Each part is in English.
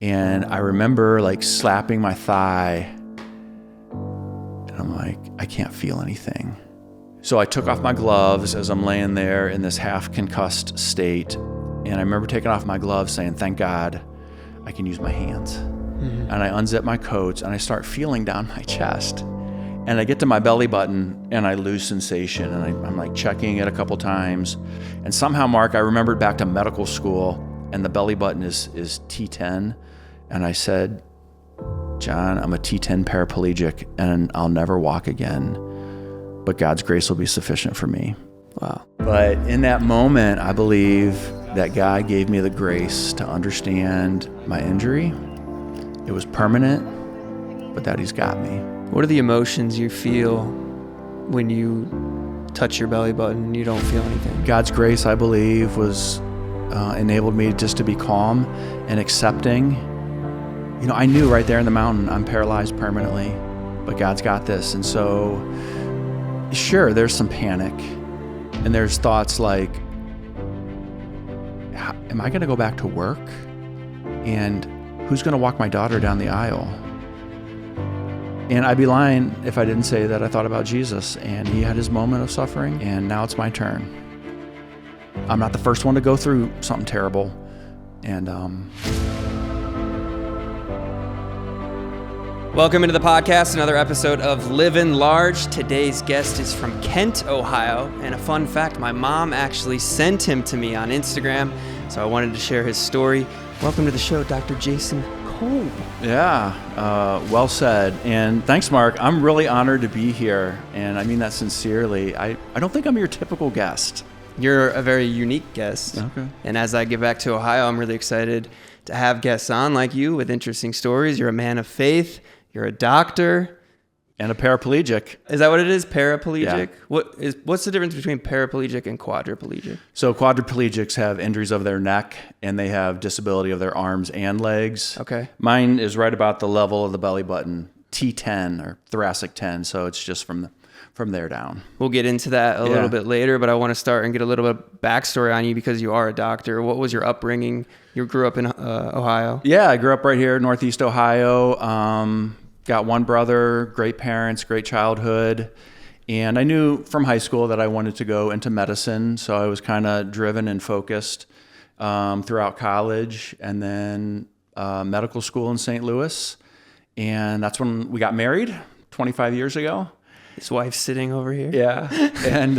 And I remember like slapping my thigh, and I'm like, I can't feel anything. So I took off my gloves as I'm laying there in this half concussed state. And I remember taking off my gloves saying, thank God I can use my hands. Mm-hmm. And I unzip my coats and I start feeling down my chest. And I get to my belly button and I lose sensation. And I'm like checking it a couple times. And somehow, Mark, I remembered back to medical school and the belly button is T10. And I said, John, I'm a T10 paraplegic and I'll never walk again, but God's grace will be sufficient for me. Wow. But in that moment, I believe that God gave me the grace to understand my injury. It was permanent, but that He's got me. What are the emotions you feel when you touch your belly button and you don't feel anything? God's grace, I believe, was enabled me just to be calm and accepting. You know, I knew right there in the mountain, I'm paralyzed permanently, but God's got this. And so, sure, there's some panic. And there's thoughts like, am I going to go back to work? And who's going to walk my daughter down the aisle? And I'd be lying if I didn't say that I thought about Jesus, and He had His moment of suffering, and now it's my turn. I'm not the first one to go through something terrible. And, Welcome into the podcast, another episode of Living Large. Today's guest is from Kent, Ohio. And a fun fact, my mom actually sent him to me on Instagram, so I wanted to share his story. Welcome to the show, Dr. Jason Kolb. Yeah, well said. And thanks, Mark. I'm really honored to be here, and I mean that sincerely. I don't think I'm your typical guest. You're a very unique guest. Okay. And as I get back to Ohio, I'm really excited to have guests on like you with interesting stories. You're a man of faith. You're a doctor. And a paraplegic. Is that what it is? Paraplegic? Yeah. What's the difference between paraplegic and quadriplegic? So quadriplegics have injuries of their neck, and they have disability of their arms and legs. Okay. Mine is right about the level of the belly button, T10 or thoracic 10. So it's just from there down. We'll get into that a little bit later, but I want to start and get a little bit of backstory on you because you are a doctor. What was your upbringing? You grew up in Ohio? Yeah, I grew up right here, Northeast Ohio. Got one brother, great parents, great childhood. And I knew from high school that I wanted to go into medicine. So I was kind of driven and focused throughout college, and then medical school in St. Louis. And that's when we got married 25 years ago. His wife's sitting over here. Yeah. And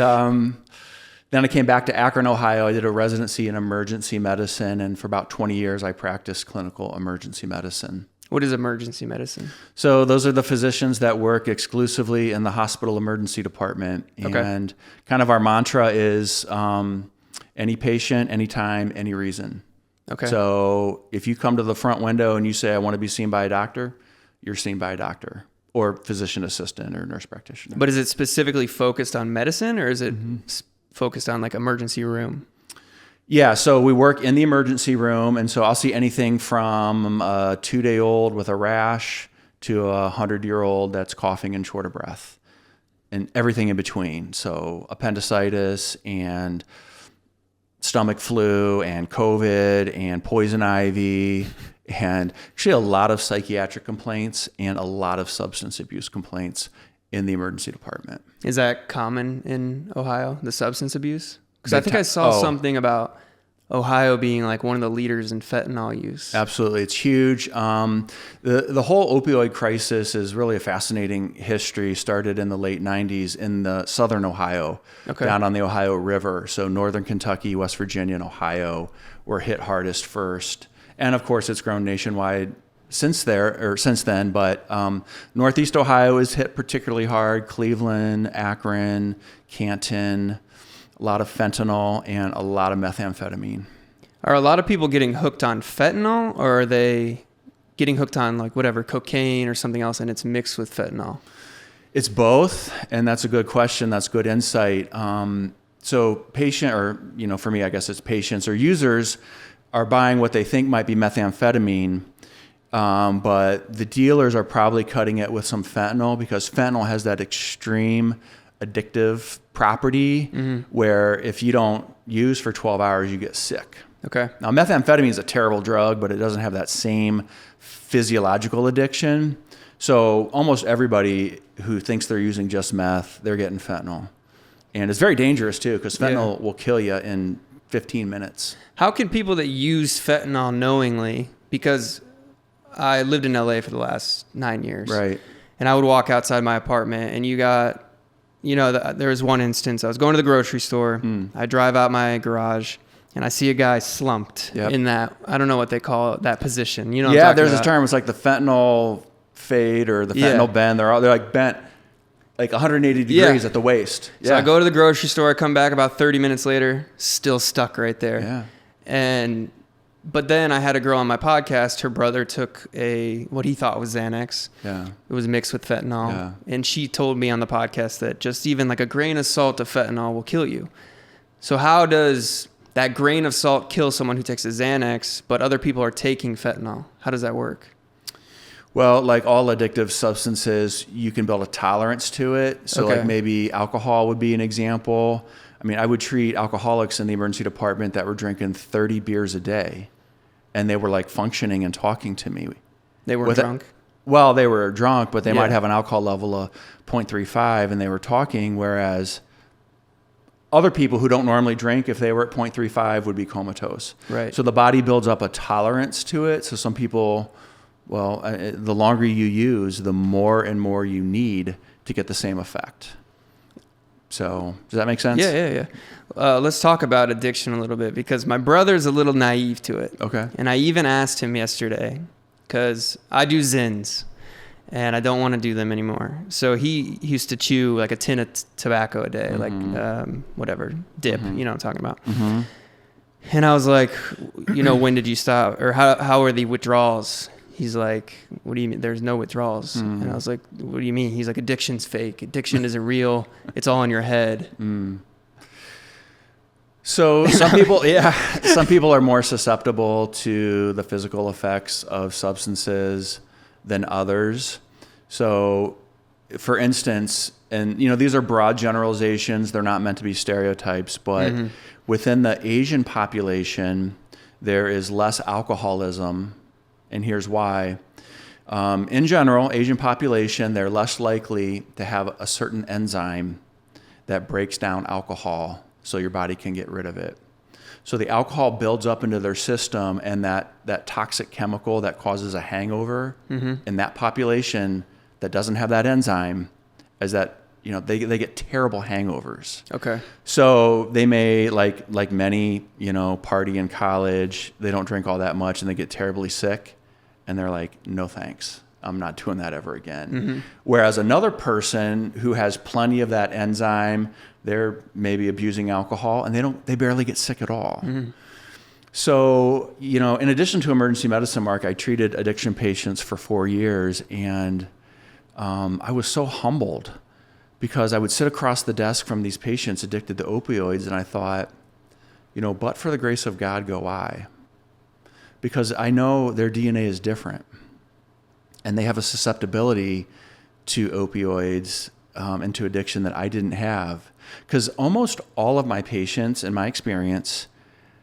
then I came back to Akron, Ohio. I did a residency in emergency medicine. And for about 20 years, I practiced clinical emergency medicine. What is emergency medicine? So those are the physicians that work exclusively in the hospital emergency department. And kind of our mantra is any patient, anytime, any reason. Okay. So if you come to the front window and you say, I want to be seen by a doctor, you're seen by a doctor or physician assistant or nurse practitioner. But is it specifically focused on medicine, or is it focused on like emergency room? Yeah, so we work in the emergency room, and so I'll see anything from a 2-day-old with a rash to a 100-year-old that's coughing and short of breath, and everything in between. So appendicitis and stomach flu and COVID and poison ivy, and actually a lot of psychiatric complaints and a lot of substance abuse complaints in the emergency department. Is that common in Ohio, the substance abuse? Because I think I saw something about Ohio being like one of the leaders in fentanyl use. Absolutely. It's huge. The whole opioid crisis is really a fascinating history. Started in the late 90s in the southern Ohio, down on the Ohio River. So northern Kentucky, West Virginia, and Ohio were hit hardest first. And of course, it's grown nationwide since then. But Northeast Ohio is hit particularly hard. Cleveland, Akron, Canton, a lot of fentanyl and a lot of methamphetamine. Are a lot of people getting hooked on fentanyl, or are they getting hooked on like whatever, cocaine or something else, and it's mixed with fentanyl? It's both, and that's a good question. That's good insight. So patient, or for me, I guess it's patients or users are buying what they think might be methamphetamine, but the dealers are probably cutting it with some fentanyl, because fentanyl has that extreme addictive property where if you don't use for 12 hours, you get sick. Okay. Now, methamphetamine is a terrible drug, but it doesn't have that same physiological addiction. So almost everybody who thinks they're using just meth, they're getting fentanyl. And it's very dangerous too, because fentanyl will kill you in 15 minutes. How can people that use fentanyl knowingly, because I lived in LA for the last 9 years. Right. And I would walk outside my apartment and there was one instance, I was going to the grocery store. I drive out my garage and I see a guy slumped in that, I don't know what they call it, that position. You know what I'm talking there's about? a term. It's like the fentanyl fade or the fentanyl bend. They're like bent like 180 degrees at the waist. So I go to the grocery store, I come back about 30 minutes later, still stuck right there. Yeah. But then I had a girl on my podcast, her brother took what he thought was Xanax. Yeah. It was mixed with fentanyl. Yeah. And she told me on the podcast that just even like a grain of salt of fentanyl will kill you. So how does that grain of salt kill someone who takes a Xanax, but other people are taking fentanyl? How does that work? Well, like all addictive substances, you can build a tolerance to it. So like maybe alcohol would be an example. I mean, I would treat alcoholics in the emergency department that were drinking 30 beers a day, and they were like functioning and talking to me. They weren't drunk? Well, they were drunk, but they might have an alcohol level of 0.35, and they were talking, whereas other people who don't normally drink, if they were at 0.35, would be comatose. Right. So the body builds up a tolerance to it. So some people, the longer you use, the more and more you need to get the same effect. So does that make sense? Yeah. Let's talk about addiction a little bit, because my brother's a little naive to it. Okay. And I even asked him yesterday, because I do Zins and I don't want to do them anymore. So he used to chew like a tin of tobacco a day, like whatever, dip, you know what I'm talking about. Mm-hmm. And I was like, when did you stop? Or how are the withdrawals? He's like, what do you mean? There's no withdrawals. And I was like, what do you mean? He's like, addiction's fake. Addiction isn't real. It's all in your head. So some people are more susceptible to the physical effects of substances than others. So for instance, and these are broad generalizations, they're not meant to be stereotypes, but within the Asian population, there is less alcoholism. And here's why. In general, Asian population, they're less likely to have a certain enzyme that breaks down alcohol so your body can get rid of it. So the alcohol builds up into their system, and that toxic chemical that causes a hangover in that population that doesn't have that enzyme, is that they get terrible hangovers. Okay. So they may like many party in college, they don't drink all that much and they get terribly sick. And they're like, no thanks, I'm not doing that ever again. Whereas another person who has plenty of that enzyme, they're maybe abusing alcohol and they barely get sick at all. So, in addition to emergency medicine, Mark, I treated addiction patients for 4 years, and I was so humbled because I would sit across the desk from these patients addicted to opioids, and I thought, but for the grace of God go I. Because I know their DNA is different, and they have a susceptibility to opioids and to addiction that I didn't have. Because almost all of my patients, in my experience,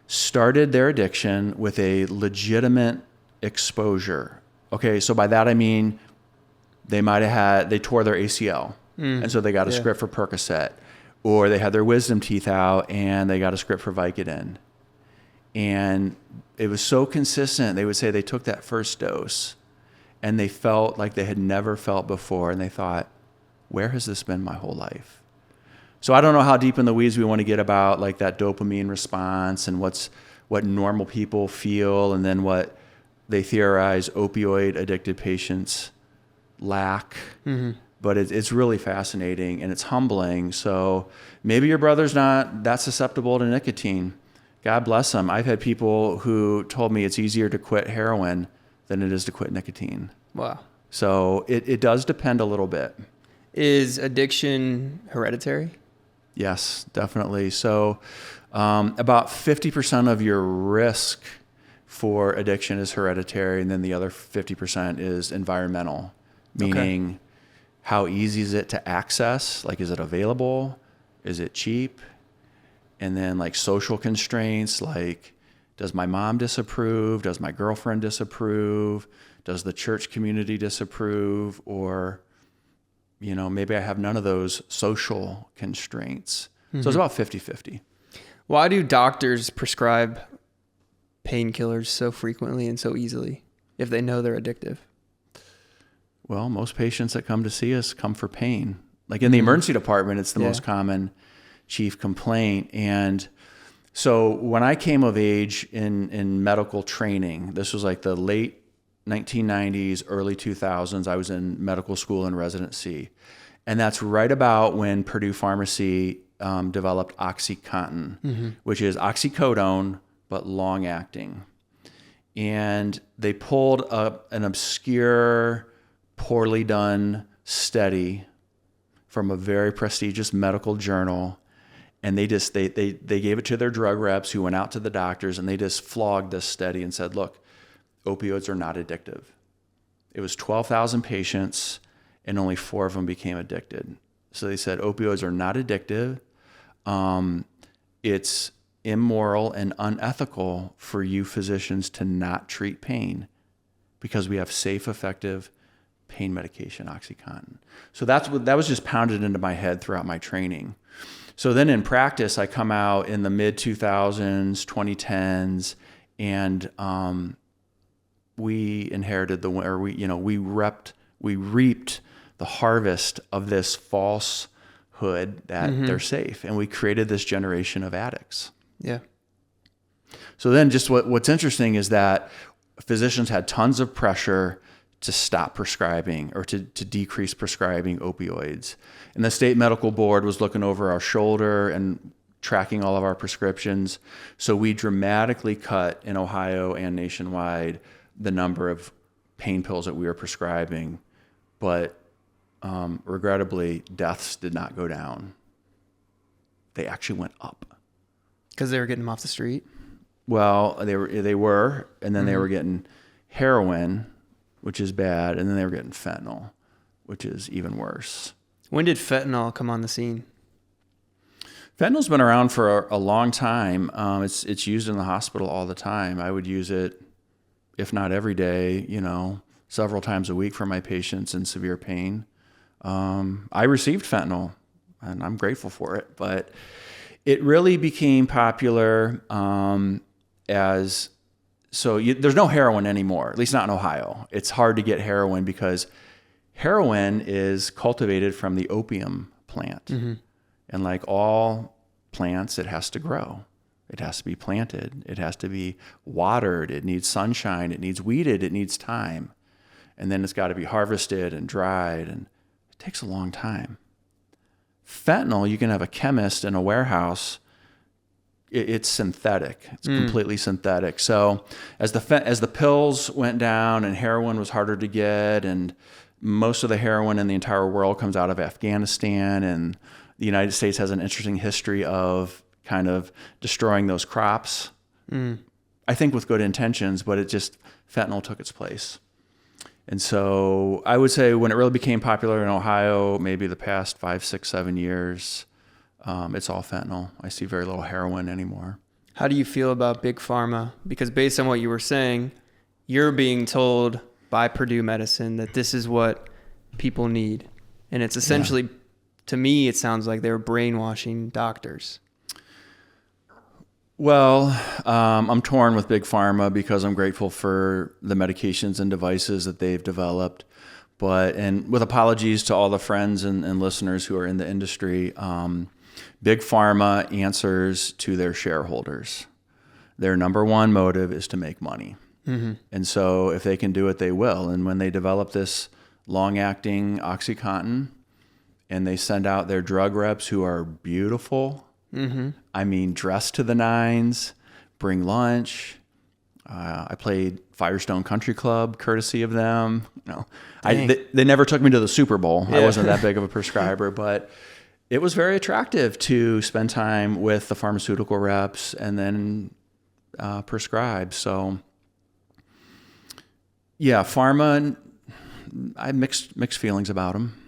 started their addiction with a legitimate exposure. Okay, so by that I mean they tore their ACL, and so they got a script for Percocet, or they had their wisdom teeth out and they got a script for Vicodin. And it was so consistent. They would say they took that first dose and they felt like they had never felt before. And they thought, where has this been my whole life? So I don't know how deep in the weeds we want to get about like that dopamine response and what normal people feel, and then what they theorize opioid addicted patients lack. But it's really fascinating and it's humbling. So maybe your brother's not that susceptible to nicotine. God bless them. I've had people who told me it's easier to quit heroin than it is to quit nicotine. Wow. So it does depend a little bit. Is addiction hereditary? Yes, definitely. So about 50% of your risk for addiction is hereditary, and then the other 50% is environmental, meaning how easy is it to access? Like, is it available? Is it cheap? And then like social constraints, like Does my mom disapprove? Does my girlfriend disapprove? Does the church community disapprove? Or, maybe I have none of those social constraints. So it's about 50-50. Why do doctors prescribe painkillers so frequently and so easily if they know they're addictive? Well, most patients that come to see us come for pain. Like in the emergency department, it's the most common chief complaint. And so when I came of age in medical training, this was like the late 1990s, early 2000s, I was in medical school and residency. And that's right about when Purdue Pharmacy developed OxyContin, which is oxycodone, but long acting. And they pulled up an obscure, poorly done study from a very prestigious medical journal. And they gave it to their drug reps who went out to the doctors, and they just flogged this study and said, look, opioids are not addictive. It was 12,000 patients and only 4 of them became addicted. So they said opioids are not addictive. It's immoral and unethical for you physicians to not treat pain because we have safe, effective pain medication, OxyContin. So that was just pounded into my head throughout my training. So then in practice, I come out in the mid 2000s, 2010s, and we inherited we reaped the harvest of this falsehood that they're safe, and we created this generation of addicts. Yeah. So then just what's interesting is that physicians had tons of pressure to stop prescribing or to decrease prescribing opioids. And the state medical board was looking over our shoulder and tracking all of our prescriptions. So we dramatically cut in Ohio and nationwide the number of pain pills that we were prescribing. But regrettably, deaths did not go down. They actually went up. Because they were getting them off the street? Well, they were, and then they were getting heroin, which is bad, and then they were getting fentanyl, which is even worse. When did fentanyl come on the scene? Fentanyl's been around for a long time. It's used in the hospital all the time. I would use it, if not every day, several times a week for my patients in severe pain. I received fentanyl, and I'm grateful for it, but it really became popular there's no heroin anymore, at least not in Ohio. It's hard to get heroin because heroin is cultivated from the opium plant. And like all plants, it has to grow. It has to be planted. It has to be watered. It needs sunshine. It needs weeded. It needs time. And then it's got to be harvested and dried, and it takes a long time. Fentanyl, you can have a chemist in a warehouse. It's synthetic. It's completely synthetic. So as the pills went down and heroin was harder to get, and most of the heroin in the entire world comes out of Afghanistan, and the United States has an interesting history of kind of destroying those crops. I think with good intentions, but fentanyl took its place. And so I would say when it really became popular in Ohio, maybe the past 5, 6, 7 years, it's all fentanyl. I see very little heroin anymore. How do you feel about Big Pharma? Because based on what you were saying, you're being told by Purdue Medicine that this is what people need. And it's essentially, to me, it sounds like they're brainwashing doctors. Well, I'm torn with Big Pharma because I'm grateful for the medications and devices that they've developed. And with apologies to all the friends and listeners who are in the industry, Big Pharma answers to their shareholders. Their number one motive is to make money. And so if they can do it, they will. And when they develop this long-acting OxyContin and they send out their drug reps who are beautiful, I mean, dressed to the nines, bring lunch. I played Firestone Country Club, courtesy of them. They never took me to the Super Bowl. I wasn't that big of a prescriber, but it was very attractive to spend time with the pharmaceutical reps and then prescribe. So, yeah, Pharma, I have mixed feelings about them.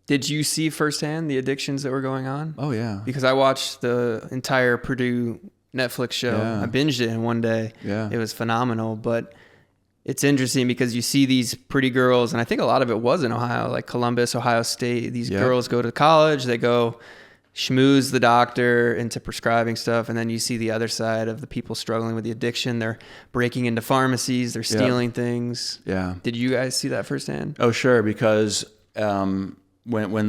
Did you see firsthand the addictions that were going on? Oh, yeah. Because I watched the entire Purdue Netflix show. Yeah. I binged it in one day. Yeah. It was phenomenal, but it's interesting because you see these pretty girls, and I think a lot of it was in Ohio, like Columbus, Ohio State. These girls go to college, they go schmooze the doctor into prescribing stuff, and then you see the other side of the people struggling with the addiction. They're breaking into pharmacies, they're stealing things. Yeah. Did you guys see that firsthand? Oh, sure, because when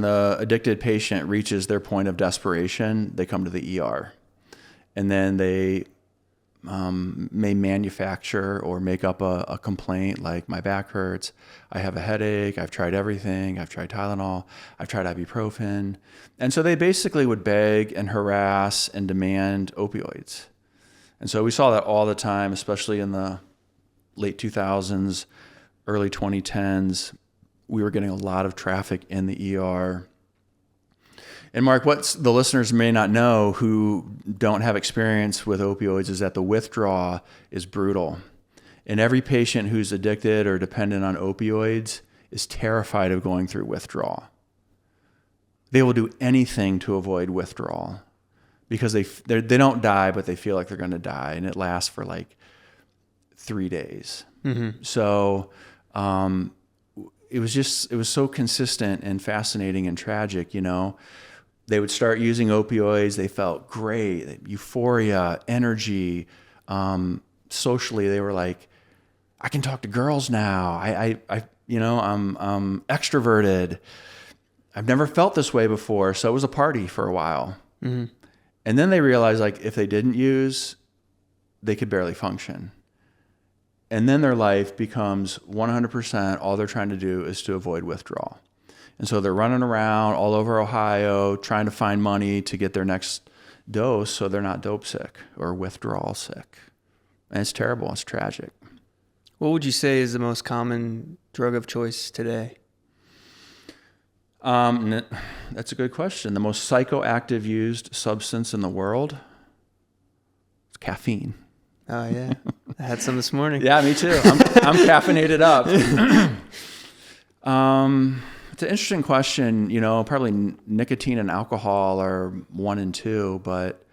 the addicted patient reaches their point of desperation, they come to the ER. And then they may manufacture or make up a complaint like, my back hurts, I have a headache, I've tried everything, I've tried Tylenol, I've tried ibuprofen. And so they basically would beg and harass and demand opioids. And so we saw that all the time, especially in the late 2000s, early 2010s. We were getting a lot of traffic in the ER. And Mark, what the listeners may not know who don't have experience with opioids is that the withdrawal is brutal. And every patient who's addicted or dependent on opioids is terrified of going through withdrawal. They will do anything to avoid withdrawal because they don't die, but they feel like they're going to die. And it lasts for like 3 days. Mm-hmm. So it was so consistent and fascinating and tragic, you know. They would start using opioids. They felt great, euphoria, energy. Socially, they were like, I can talk to girls now. I'm extroverted. I've never felt this way before. So it was a party for a while. Mm-hmm. And then they realized, like, if they didn't use, they could barely function. And then their life becomes 100%, all they're trying to do is to avoid withdrawal. And so they're running around all over Ohio trying to find money to get their next dose so they're not dope sick or withdrawal sick. And it's terrible. It's tragic. What would you say is the most common drug of choice today? That's a good question. The most psychoactive used substance in the world is caffeine. Oh, yeah. I had some this morning. Yeah, me too. I'm caffeinated up. It's an interesting question. You know, probably nicotine and alcohol are 1 and 2, but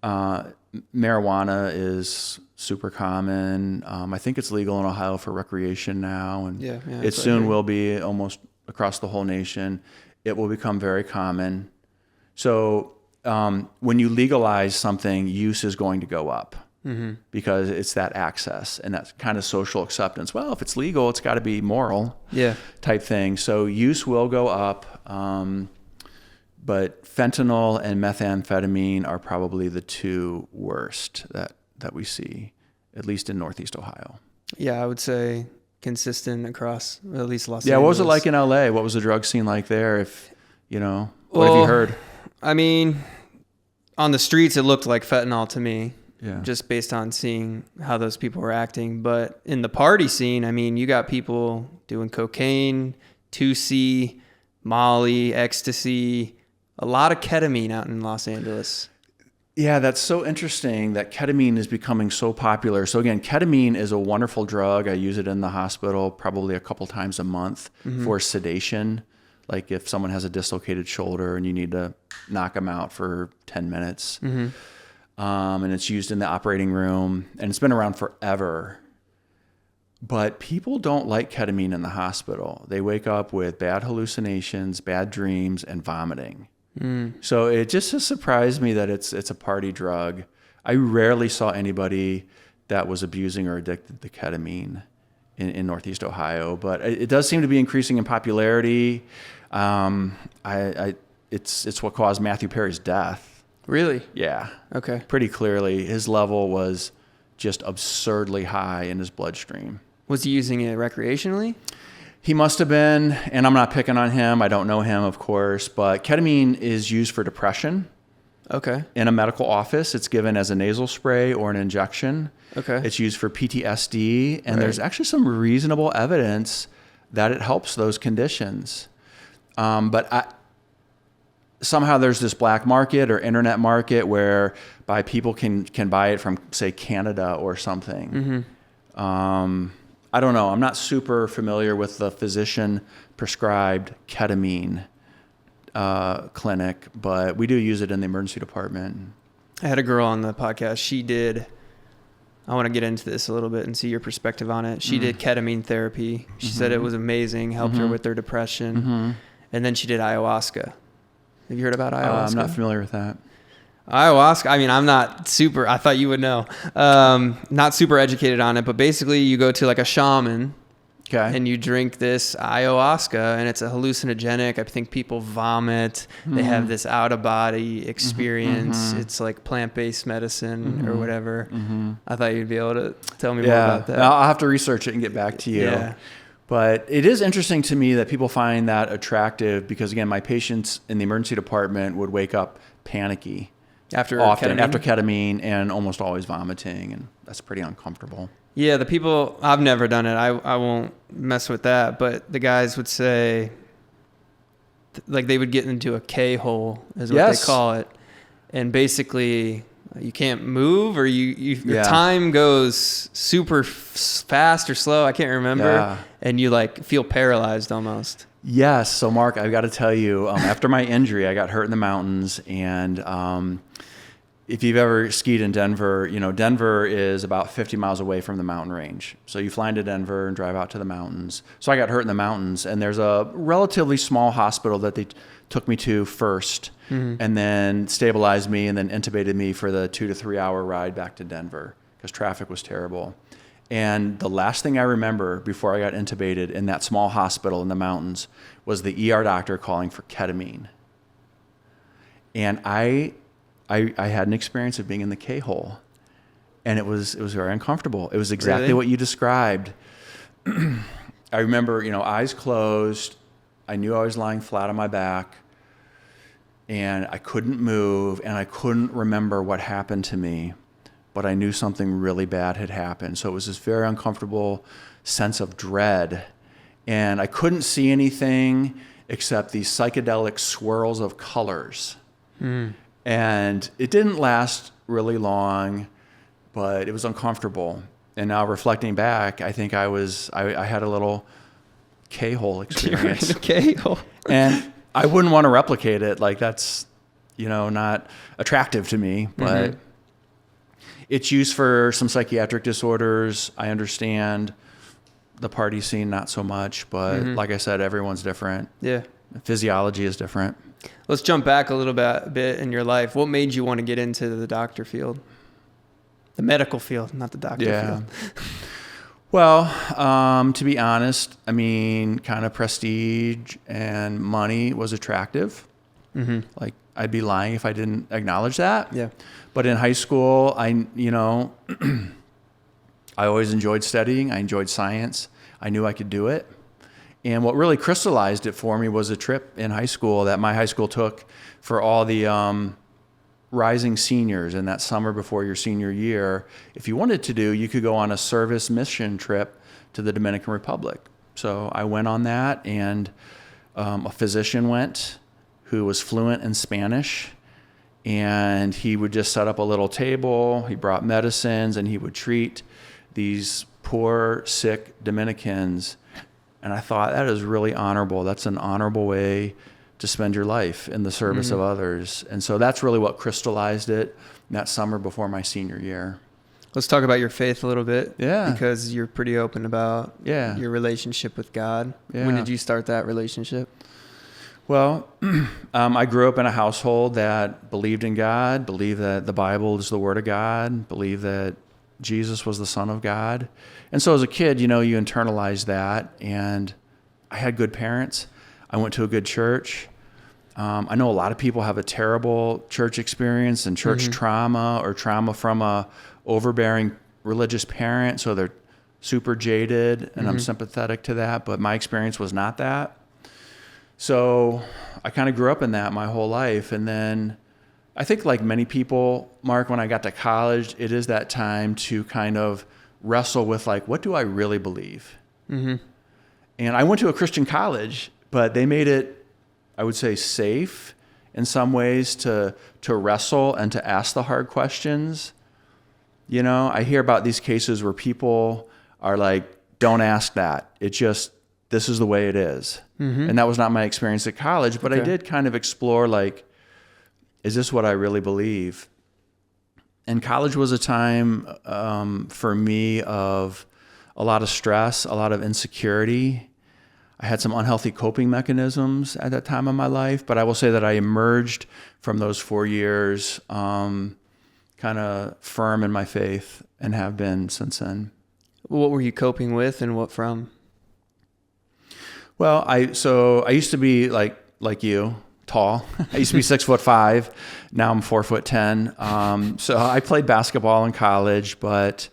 marijuana is super common. I think it's legal in Ohio for recreation now, and it soon will be almost across the whole nation. It will become very common. So when you legalize something, use is going to go up. Mm-hmm. Because it's that access and that kind of social acceptance. Well, if it's legal, it's got to be moral type thing. So use will go up, but fentanyl and methamphetamine are probably the 2 worst that we see, at least in Northeast Ohio. Yeah, I would say consistent across at least Los Angeles. Yeah, what was it like in LA? What was the drug scene like there? If you know, what have you heard? I mean, on the streets, it looked like fentanyl to me. Yeah. Just based on seeing how those people were acting. But in the party scene, I mean, you got people doing cocaine, 2C, Molly, ecstasy, a lot of ketamine out in Los Angeles. Yeah, that's so interesting that ketamine is becoming so popular. So again, ketamine is a wonderful drug. I use it in the hospital probably a couple times a month for sedation. Like if someone has a dislocated shoulder and you need to knock them out for 10 minutes. Mm-hmm. And it's used in the operating room, and it's been around forever. But people don't like ketamine in the hospital. They wake up with bad hallucinations, bad dreams, and vomiting. So it just has surprised me that it's a party drug. I rarely saw anybody that was abusing or addicted to ketamine in Northeast Ohio, but it does seem to be increasing in popularity. It's what caused Matthew Perry's death. Really? Yeah. Okay. Pretty clearly. His level was just absurdly high in his bloodstream. Was he using it recreationally? He must have been, and I'm not picking on him. I don't know him, of course, but ketamine is used for depression. Okay. In a medical office, it's given as a nasal spray or an injection. Okay. It's used for PTSD, and there's actually some reasonable evidence that it helps those conditions. Somehow there's this black market or internet market whereby people can buy it from, say, Canada or something. Mm-hmm. I don't know. I'm not super familiar with the physician-prescribed ketamine clinic, but we do use it in the emergency department. I had a girl on the podcast. She did, I want to get into this a little bit and see your perspective on it. She did ketamine therapy. She said it was amazing, helped her with her depression. And then she did ayahuasca. Have you heard about ayahuasca? I'm not familiar with that. Ayahuasca, I mean, I'm not super, I thought you would know, not super educated on it, but basically you go to like a shaman and you drink this ayahuasca, and it's a hallucinogenic. I think people vomit. They have this out of body experience. It's like plant-based medicine or whatever. I thought you'd be able to tell me more about that. I'll have to research it and get back to you. Yeah. But it is interesting to me that people find that attractive because, again, my patients in the emergency department would wake up panicky After ketamine and almost always vomiting, and that's pretty uncomfortable. Yeah, the people, I've never done it. I won't mess with that. But the guys would say, like they would get into a K-hole is what they call it. And basically you can't move, or your time goes super fast or slow. I can't remember. Yeah. And you like feel paralyzed almost. Yes. So Mark, I've got to tell you, after my injury, I got hurt in the mountains, and if you've ever skied in Denver, Denver is about 50 miles away from the mountain range. So you fly into Denver and drive out to the mountains. So I got hurt in the mountains, and there's a relatively small hospital that they took me to first, and then stabilized me and then intubated me for the 2 to 3 hour ride back to Denver because traffic was terrible. And the last thing I remember before I got intubated in that small hospital in the mountains was the ER doctor calling for ketamine. And I had an experience of being in the K-hole, and it was very uncomfortable. It was exactly what you described. I remember, eyes closed. I knew I was lying flat on my back, and I couldn't move, and I couldn't remember what happened to me, but I knew something really bad had happened. So it was this very uncomfortable sense of dread, and I couldn't see anything except these psychedelic swirls of colors. And it didn't last really long, but it was uncomfortable. And now reflecting back, I think I had a little K-hole experience. K-hole. And I wouldn't want to replicate it. Like that's, not attractive to me, but it's used for some psychiatric disorders. I understand the party scene, not so much, but like I said, everyone's different. Yeah. Physiology is different. Let's jump back a little bit in your life. What made you want to get into the doctor field? The medical field, not the doctor field. Well, to be honest, I mean, kind of prestige and money was attractive. Like I'd be lying if I didn't acknowledge that. Yeah. But in high school, I always enjoyed studying. I enjoyed science. I knew I could do it. And what really crystallized it for me was a trip in high school that my high school took for all the rising seniors in that summer before your senior year. If you wanted to do, you could go on a service mission trip to the Dominican Republic. So I went on that, and a physician went who was fluent in Spanish, and he would just set up a little table. He brought medicines, and he would treat these poor, sick Dominicans. And I thought, that is really honorable. That's an honorable way to spend your life in the service of others. And so that's really what crystallized it that summer before my senior year. Let's talk about your faith a little bit. Yeah. Because you're pretty open about your relationship with God. Yeah. When did you start that relationship? Well, I grew up in a household that believed in God, believed that the Bible is the Word of God, believed that Jesus was the Son of God. And so as a kid, you internalize that. And I had good parents. I went to a good church. I know a lot of people have a terrible church experience and church trauma, or trauma from a overbearing religious parent. So they're super jaded, and I'm sympathetic to that. But my experience was not that. So I kind of grew up in that my whole life. And then I think, like many people, Mark, when I got to college, it is that time to kind of wrestle with, like, what do I really believe? And I went to a Christian college, but they made it, I would say, safe in some ways to wrestle and to ask the hard questions. I hear about these cases where people are like, don't ask that. It just, this is the way it is. And that was not my experience at college, but I did kind of explore, like, is this what I really believe? And college was a time for me of a lot of stress, a lot of insecurity. I had some unhealthy coping mechanisms at that time of my life, but I will say that I emerged from those 4 years kind of firm in my faith and have been since then. What were you coping with and what from? Well, I used to be like you, tall. I used to be 6'5". Now I'm 4'10". So I played basketball in college, but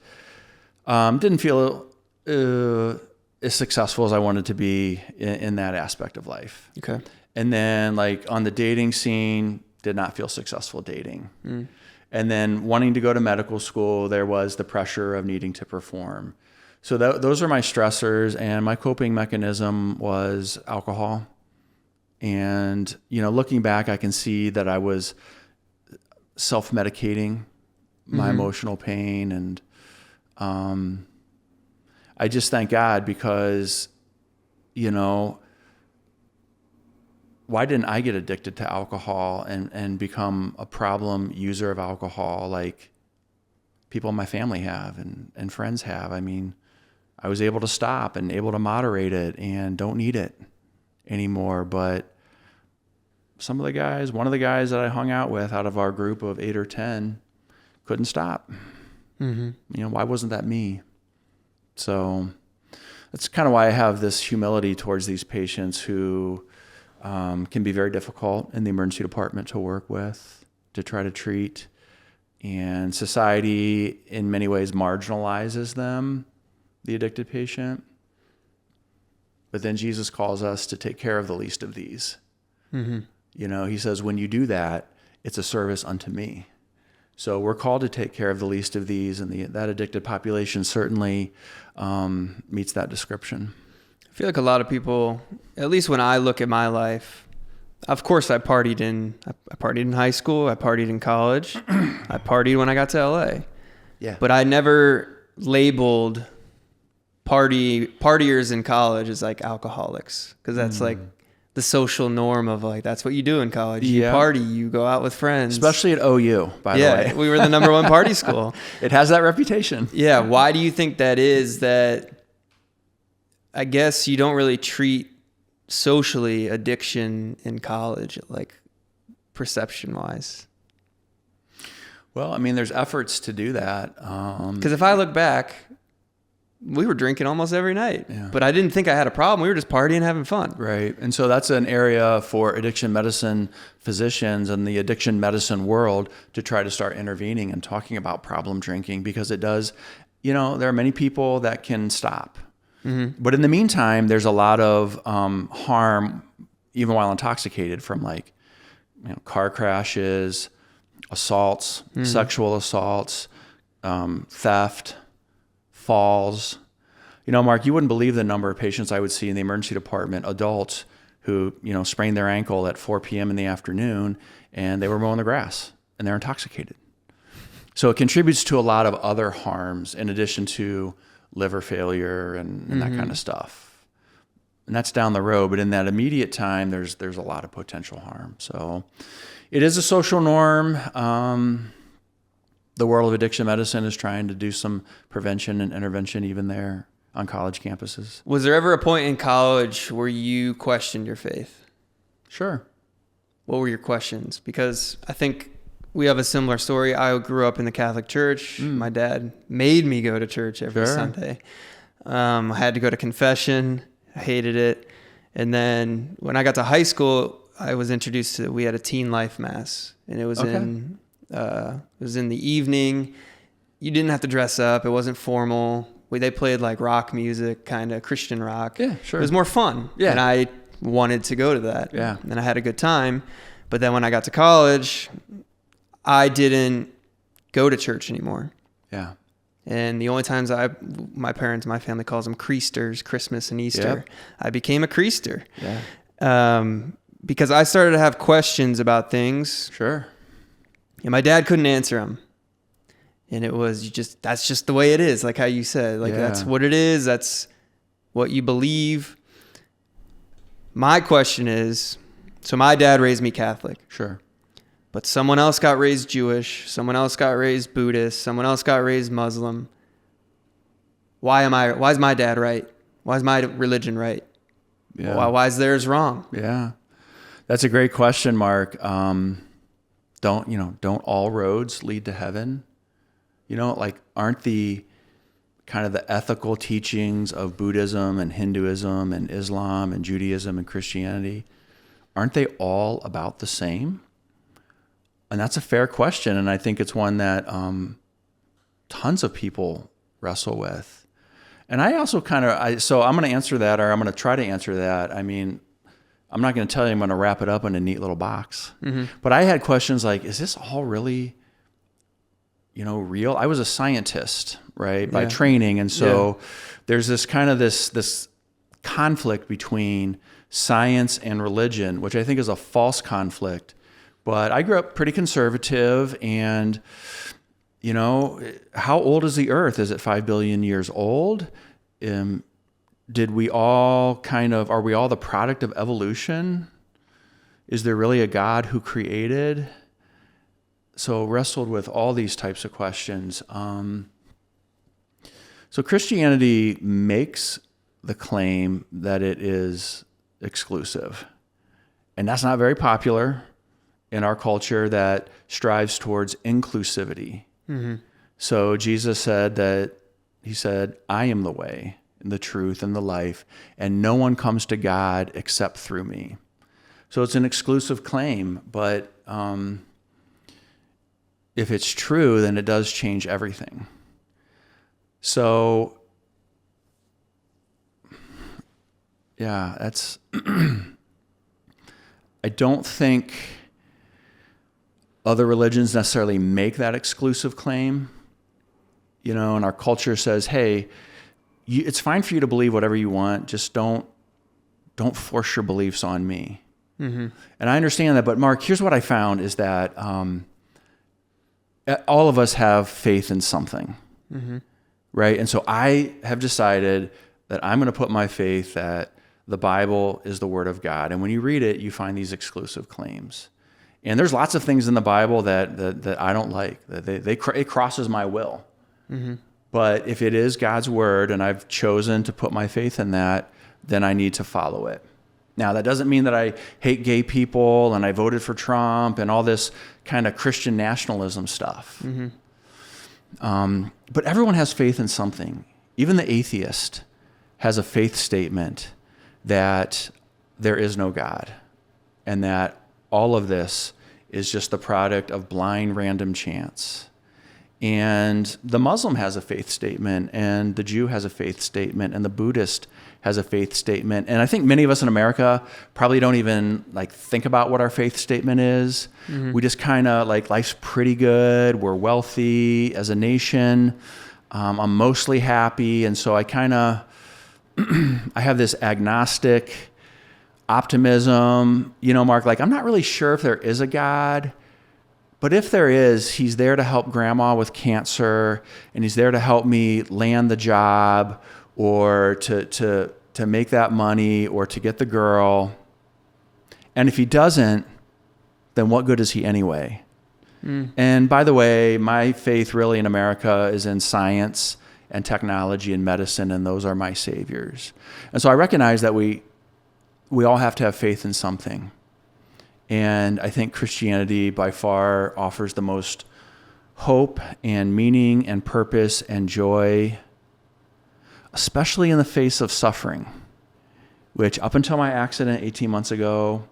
didn't feel as successful as I wanted to be in that aspect of life. Okay. And then like on the dating scene, did not feel successful dating. And then wanting to go to medical school, there was the pressure of needing to perform. So those are my stressors, and my coping mechanism was alcohol. And, looking back, I can see that I was self-medicating my emotional pain. And I just thank God because, why didn't I get addicted to alcohol and become a problem user of alcohol like people in my family have and friends have? I mean, I was able to stop and able to moderate it and don't need it anymore. But one of the guys that I hung out with out of our group of 8 or 10 couldn't stop. Why wasn't that me? So that's kind of why I have this humility towards these patients who can be very difficult in the emergency department to work with, to try to treat. And society in many ways marginalizes them, the addicted patient. But then Jesus calls us to take care of the least of these. He says, when you do that, it's a service unto me. So we're called to take care of the least of these, and that addicted population certainly meets that description. I feel like a lot of people, at least when I look at my life, of course I partied in high school, I partied in college, I partied when I got to LA. Yeah. But I never labeled partiers in college as like alcoholics, because that's like the social norm of like, that's what you do in college. You party, you go out with friends. Especially at OU, by the way. Yeah, we were the number one party school. It has that reputation. Yeah. Why do you think that is, that I guess you don't really treat socially addiction in college, like perception wise? Well, I mean, there's efforts to do that. Because if I look back, we were drinking almost every night, but I didn't think I had a problem. We were just partying, having fun. Right. And so that's an area for addiction medicine physicians and the addiction medicine world to try to start intervening and talking about problem drinking, because it does, there are many people that can stop. But in the meantime, there's a lot of harm, even while intoxicated, from like, car crashes, assaults, sexual assaults, theft, falls. Mark, you wouldn't believe the number of patients I would see in the emergency department, adults who, sprained their ankle at 4 p.m. in the afternoon and they were mowing the grass and they're intoxicated. So it contributes to a lot of other harms in addition to liver failure and that kind of stuff. And that's down the road. But in that immediate time, there's a lot of potential harm. So it is a social norm. The world of addiction medicine is trying to do some prevention and intervention even there on college campuses. Was there ever a point in college where you questioned your faith? Sure. What were your questions? Because I think we have a similar story. I grew up in the Catholic Church. My dad made me go to church every Sunday. I had to go to confession. I hated it. And then when I got to high school, I was introduced to, we had a teen life mass, and it was in the evening. You didn't have to dress up. It wasn't formal. They played like rock music, kind of Christian rock. Yeah, sure. It was more fun. Yeah. And I wanted to go to that. Yeah. And I had a good time. But then when I got to college, I didn't go to church anymore. Yeah. And the only times my family calls them creasters, Christmas and Easter. Yep. I became a creaster. Yeah. Because I started to have questions about things. Sure. And my dad couldn't answer them. And it was that's just the way it is. Like how you said, that's what it is. That's what you believe. My question is, so my dad raised me Catholic. Sure. but someone else got raised Jewish, someone else got raised Buddhist, someone else got raised Muslim. Why is my dad right? Why is my religion right? Yeah. Why is theirs wrong? Yeah. That's a great question, Mark. Don't all roads lead to heaven? Like, aren't the kind of the ethical teachings of Buddhism and Hinduism and Islam and Judaism and Christianity, aren't they all about the same? And that's a fair question. And I think it's one that tons of people wrestle with. And I also so I'm going to answer that, or I'm going to try to answer that. I mean, I'm not going to tell you I'm going to wrap it up in a neat little box. Mm-hmm. But I had questions like, is this all really, real? I was a scientist, right, by training. And so there's this kind of this conflict between science and religion, which I think is a false conflict. But I grew up pretty conservative, and, how old is the earth? Is it 5 billion years old? Are we all the product of evolution? Is there really a God who created? So wrestled with all these types of questions. So Christianity makes the claim that it is exclusive. And that's not very popular in our culture that strives towards inclusivity. Mm-hmm. So Jesus said, I am the way, the truth, and the life, and no one comes to God except through me. So it's an exclusive claim, but if it's true, then it does change everything. So, yeah, that's, I don't think other religions necessarily make that exclusive claim, and our culture says, hey, it's fine for you to believe whatever you want, just don't force your beliefs on me. Mm-hmm. And I understand that, but Mark, here's what I found is that all of us have faith in something, mm-hmm. right? And so I have decided that I'm going to put my faith that the Bible is the Word of God. And when you read it, you find these exclusive claims. And there's lots of things in the Bible that I don't like. It crosses my will. Mm-hmm. But if it is God's Word and I've chosen to put my faith in that, then I need to follow it. Now, that doesn't mean that I hate gay people and I voted for Trump and all this kind of Christian nationalism stuff. Mm-hmm. But everyone has faith in something. Even the atheist has a faith statement that there is no God and that all of this is just the product of blind random chance. And the Muslim has a faith statement, and the Jew has a faith statement, and the Buddhist has a faith statement. And I think many of us in America probably don't even think about what our faith statement is. Mm-hmm. We just kind of life's pretty good. We're wealthy as a nation. I'm mostly happy. And so I have this agnostic optimism, Mark, I'm not really sure if there is a God, but if there is, he's there to help grandma with cancer, and he's there to help me land the job or to make that money or to get the girl. And if he doesn't, then what good is he anyway? Mm. And by the way, my faith really in America is in science and technology and medicine, and those are my saviors. And so I recognize that we all have to have faith in something. And I think Christianity by far offers the most hope and meaning and purpose and joy, especially in the face of suffering, which up until my accident 18 months ago,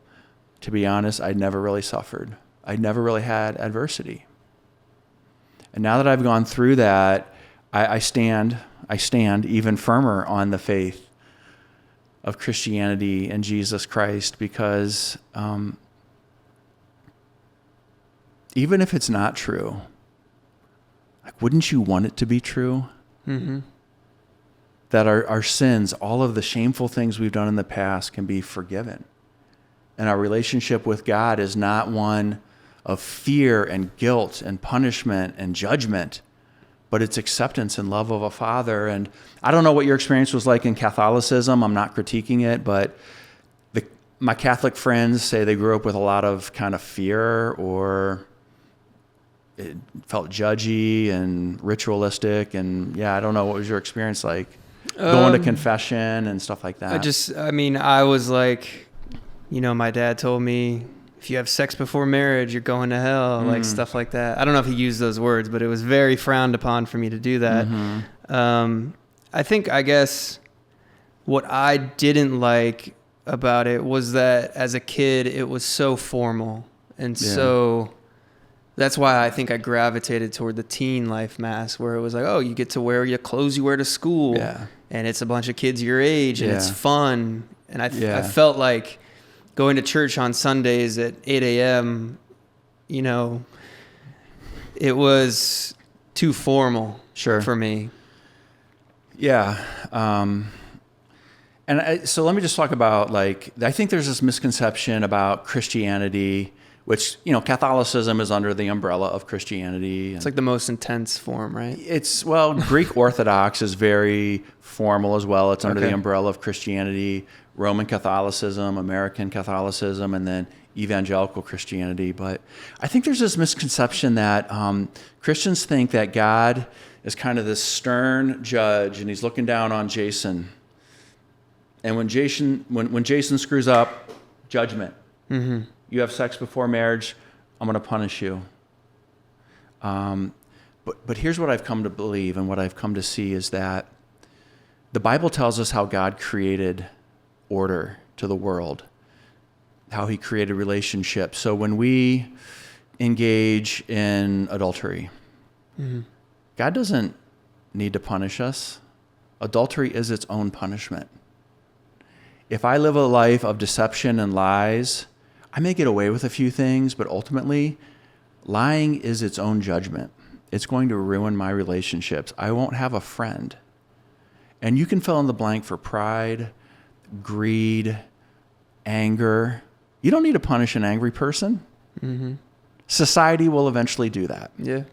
to be honest, I'd never really suffered. I'd never really had adversity. And now that I've gone through that, I stand even firmer on the faith of Christianity and Jesus Christ, because even if it's not true, wouldn't you want it to be true? Mm-hmm. That our sins, all of the shameful things we've done in the past, can be forgiven. And our relationship with God is not one of fear and guilt and punishment and judgment, but it's acceptance and love of a Father. And I don't know what your experience was like in Catholicism. I'm not critiquing it, but my Catholic friends say they grew up with a lot of kind of fear, or it felt judgy and ritualistic. And I don't know. What was your experience like going to confession and stuff like that? I was like, my dad told me, if you have sex before marriage, you're going to hell, like stuff like that. I don't know if he used those words, but it was very frowned upon for me to do that. I guess what I didn't like about it was that as a kid, it was so formal. And so that's why I think I gravitated toward the teen life mass, where it was like, oh, you get to wear your clothes you wear to school. Yeah. And it's a bunch of kids your age, and it's fun. And I felt like going to church on Sundays at 8 a.m., it was too formal for me. Yeah. So let me just talk about, I think there's this misconception about Christianity, which, Catholicism is under the umbrella of Christianity. It's like the most intense form, right? Greek Orthodox is very formal as well. It's under the umbrella of Christianity, Roman Catholicism, American Catholicism, and then evangelical Christianity. But I think there's this misconception that Christians think that God is kind of this stern judge, and he's looking down on Jason. And when Jason screws up, judgment. Mm-hmm. You have sex before marriage, I'm going to punish you. But here's what I've come to believe, and what I've come to see is that the Bible tells us how God created order to the world, how he created relationships. So when we engage in adultery, God doesn't need to punish us. Adultery is its own punishment. If I live a life of deception and lies, I may get away with a few things, but ultimately, lying is its own judgment. It's going to ruin my relationships. I won't have a friend. And you can fill in the blank for pride, greed, anger. You don't need to punish an angry person. Mm-hmm. Society will eventually do that. Yeah.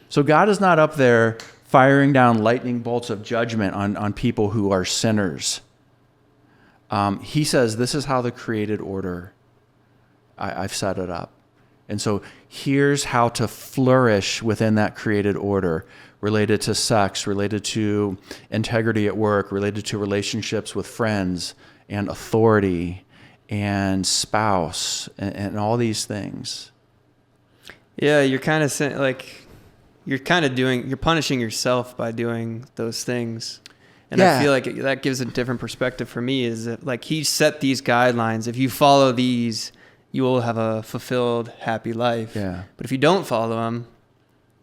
So God is not up there firing down lightning bolts of judgment on people who are sinners. He says, this is how the created order, I've set it up. And so here's how to flourish within that created order, related to sex, related to integrity at work, related to relationships with friends and authority and spouse and all these things. Yeah, you're kind of saying, you're punishing yourself by doing those things. And I feel like that gives a different perspective for me, is that he set these guidelines. If you follow these, you will have a fulfilled, happy life. Yeah. But if you don't follow them,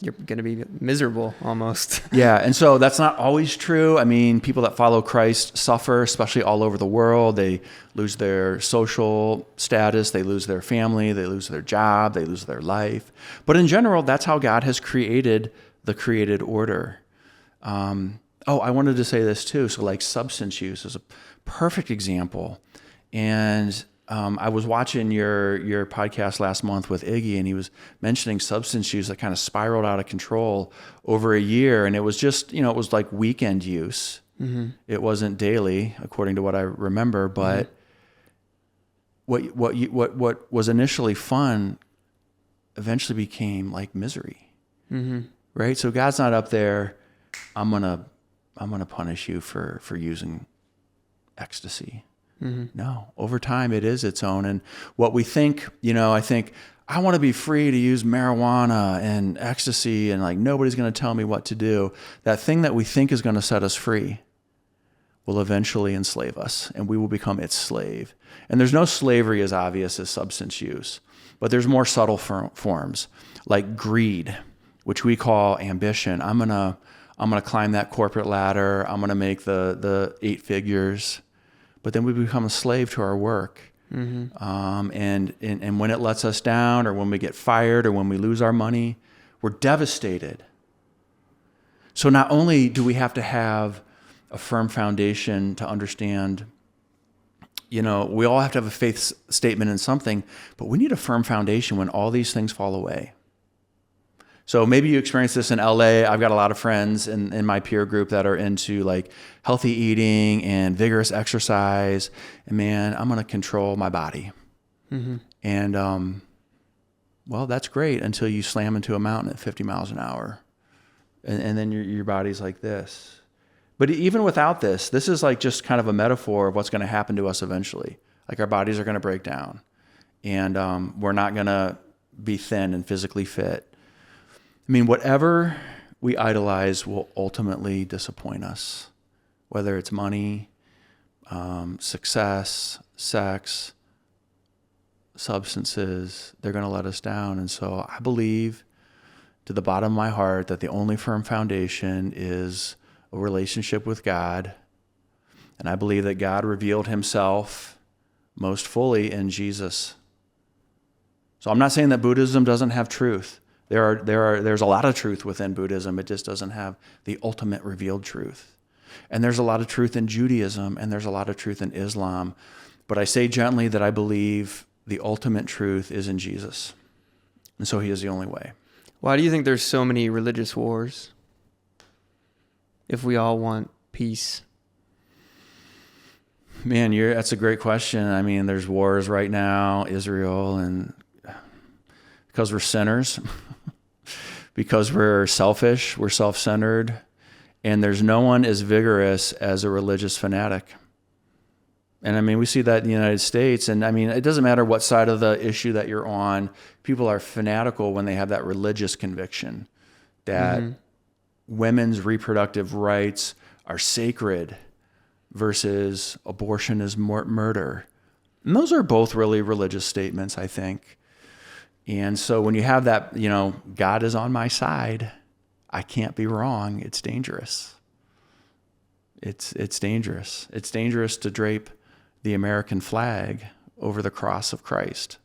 you're going to be miserable almost. Yeah. And so that's not always true. I mean, people that follow Christ suffer, especially all over the world. They lose their social status. They lose their family. They lose their job. They lose their life. But in general, that's how God has created the created order. I wanted to say this too. So substance use is a perfect example. And I was watching your podcast last month with Iggy, and he was mentioning substance use that kind of spiraled out of control over a year. And it was just, it was like weekend use. Mm-hmm. It wasn't daily, according to what I remember. But what was initially fun eventually became like misery. Mm-hmm. Right? So God's not up there, I'm gonna punish you for using ecstasy. Mm-hmm. No, over time it is its own. And what we think, I think I want to be free to use marijuana and ecstasy, and nobody's going to tell me what to do. That thing that we think is going to set us free will eventually enslave us, and we will become its slave. And there's no slavery as obvious as substance use, but there's more subtle forms, like greed, which we call ambition. I'm gonna climb that corporate ladder. I'm gonna make the 8 figures, but then we become a slave to our work. Mm-hmm. And when it lets us down, or when we get fired, or when we lose our money, we're devastated. So not only do we have to have a firm foundation to understand, we all have to have a faith statement in something, but we need a firm foundation when all these things fall away. So maybe you experience this in LA. I've got a lot of friends in my peer group that are into like healthy eating and vigorous exercise. And man, I'm going to control my body. Mm-hmm. And, well, that's great until you slam into a mountain at 50 miles an hour. And then your body's like this. But even without this is like just kind of a metaphor of what's going to happen to us eventually. Like our bodies are going to break down. And we're not going to be thin and physically fit. I mean, whatever we idolize will ultimately disappoint us, whether it's money, success, sex, substances, they're going to let us down. And so I believe to the bottom of my heart that the only firm foundation is a relationship with God. And I believe that God revealed himself most fully in Jesus. So I'm not saying that Buddhism doesn't have truth. There's a lot of truth within Buddhism. It just doesn't have the ultimate revealed truth. And there's a lot of truth in Judaism, and there's a lot of truth in Islam. But I say gently that I believe the ultimate truth is in Jesus. And so he is the only way. Why do you think there's so many religious wars if we all want peace? Man, that's a great question. I mean, there's wars right now, Israel, and because we're sinners, because we're selfish, we're self-centered, and there's no one as vigorous as a religious fanatic. And I mean, we see that in the United States, and I mean, it doesn't matter what side of the issue that you're on, people are fanatical when they have that religious conviction that women's reproductive rights are sacred versus abortion is murder. And those are both really religious statements, I think. And so when you have that, God is on my side, I can't be wrong. It's dangerous. It's dangerous. It's dangerous to drape the American flag over the cross of Christ,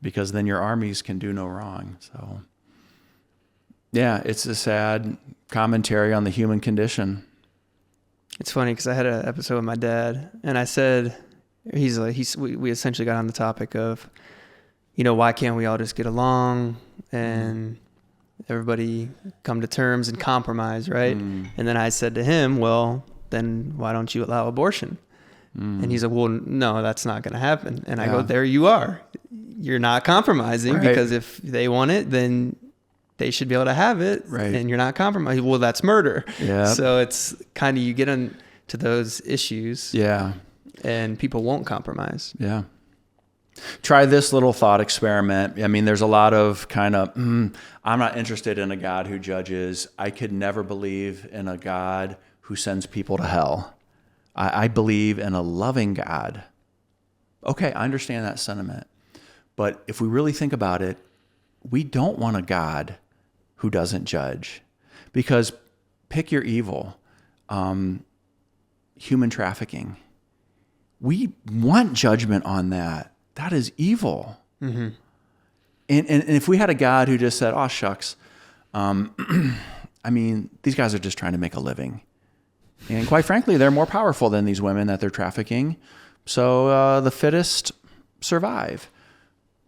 because then your armies can do no wrong. So yeah, it's a sad commentary on the human condition. It's funny because I had an episode with my dad, and I said, we essentially got on the topic of, why can't we all just get along and everybody come to terms and compromise, right? And then I said to him, well, then why don't you allow abortion? And he's like, well, no, that's not going to happen. And I go, there you are. You're not compromising, because if they want it, then they should be able to have it. Right. And you're not compromising. Well, that's murder. Yeah. So it's kind of, you get into those issues. Yeah. And people won't compromise. Yeah. Try this little thought experiment. I mean, there's a lot of kind of, I'm not interested in a God who judges. I could never believe in a God who sends people to hell. I believe in a loving God. Okay, I understand that sentiment. But if we really think about it, we don't want a God who doesn't judge. Because pick your evil, human trafficking. We want judgment on that. That is evil. And if we had a God who just said, oh, shucks, I mean, these guys are just trying to make a living. And quite frankly, they're more powerful than these women that they're trafficking. So the fittest survive.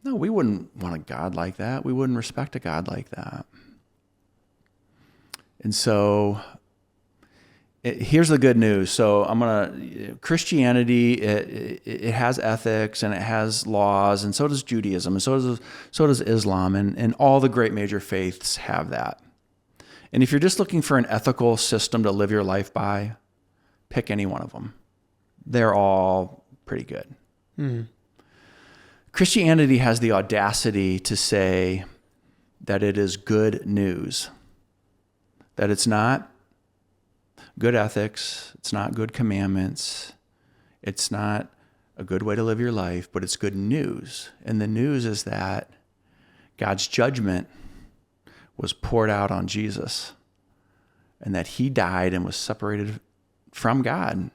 No, we wouldn't want a God like that. We wouldn't respect a God like that. And so here's the good news. So Christianity, it has ethics and it has laws, and so does Judaism, and so does Islam, and all the great major faiths have that. And if you're just looking for an ethical system to live your life by, pick any one of them. They're all pretty good. Christianity has the audacity to say that it is good news, that it's not good ethics, it's not good commandments, it's not a good way to live your life, but it's good news. And the news is that God's judgment was poured out on Jesus, and that he died and was separated from God,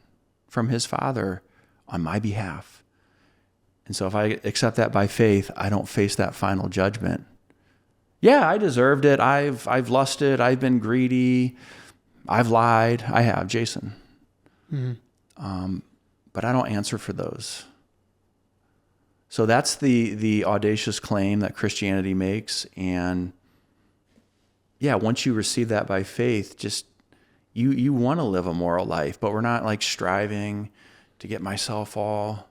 from his Father, on my behalf. And so if I accept that by faith, I don't face that final judgment. Yeah, I deserved it. I've lusted. I've been greedy. I've lied. I have, Jason. But I don't answer for those. So that's the audacious claim that Christianity makes. And once you receive that by faith, just you want to live a moral life, but we're not like striving to get myself all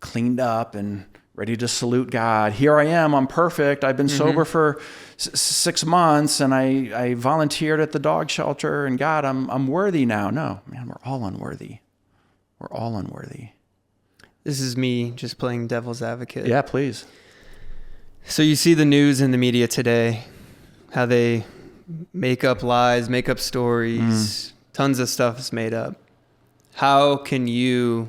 cleaned up and ready to salute God. Here I am, I'm perfect. I've been sober for 6 months, and I volunteered at the dog shelter, and God, I'm worthy now. No, man, we're all unworthy. We're all unworthy. This is me just playing devil's advocate. Yeah, please. So you see the news in the media today, how they make up lies, make up stories, tons of stuff is made up. How can you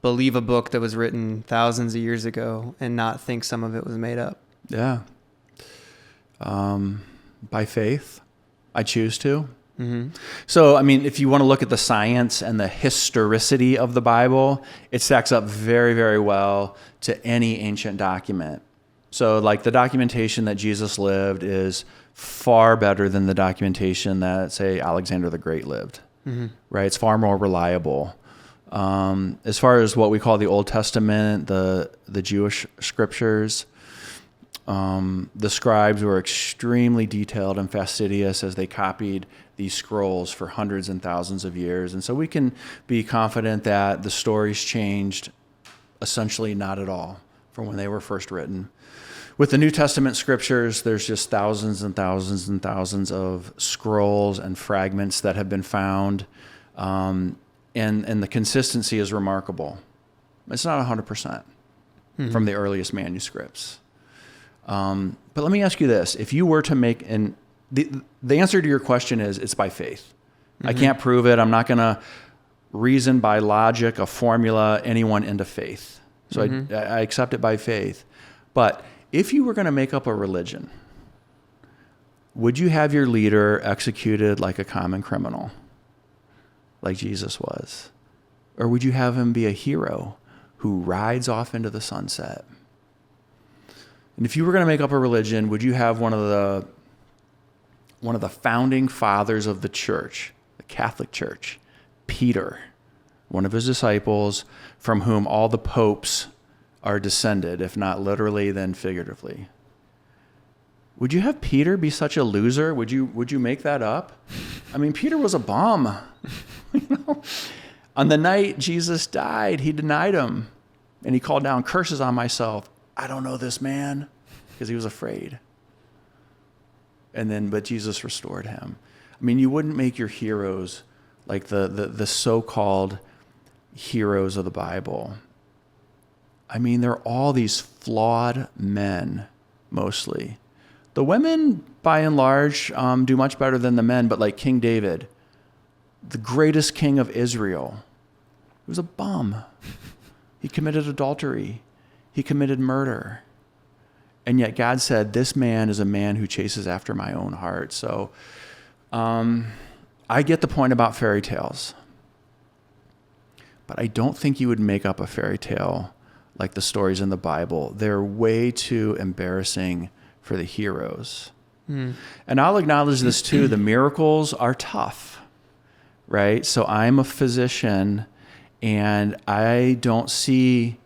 believe a book that was written thousands of years ago and not think some of it was made up? Yeah. By faith, I choose to. So, I mean, if you want to look at the science and the historicity of the Bible, it stacks up very, very well to any ancient document. So, like, the documentation that Jesus lived is far better than the documentation that, say, Alexander the Great lived, right? It's far more reliable. As far as what we call the Old Testament, the Jewish scriptures, the scribes were extremely detailed and fastidious as they copied these scrolls for hundreds and thousands of years. And so we can be confident that the stories changed essentially not at all from when they were first written. With the New Testament scriptures, there's just thousands and thousands and thousands of scrolls and fragments that have been found. And the consistency is remarkable. It's not 100% from the earliest manuscripts. But let me ask you this. If you were to make the answer to your question is it's by faith. I can't prove it. I'm not going to reason by logic, a formula, anyone into faith. So I accept it by faith. But if you were going to make up a religion, would you have your leader executed like a common criminal, like Jesus was? Or would you have him be a hero who rides off into the sunset? And if you were going to make up a religion, would you have one of the founding fathers of the church, the Catholic Church, Peter, one of his disciples, from whom all the popes are descended, if not literally, then figuratively? Would you have Peter be such a loser? Would you make that up? I mean, Peter was a bum. On the night Jesus died, he denied him, and he called down curses on myself. I don't know this man, because he was afraid. But Jesus restored him. I mean, you wouldn't make your heroes like the so-called heroes of the Bible. I mean, they're all these flawed men, mostly. The women, by and large, do much better than the men, but like King David, the greatest king of Israel, he was a bum. He committed adultery. He committed murder. And yet God said, this man is a man who chases after my own heart. So I get the point about fairy tales. But I don't think you would make up a fairy tale like the stories in the Bible. They're way too embarrassing for the heroes. And I'll acknowledge this too. The miracles are tough, right? So I'm a physician, and I don't see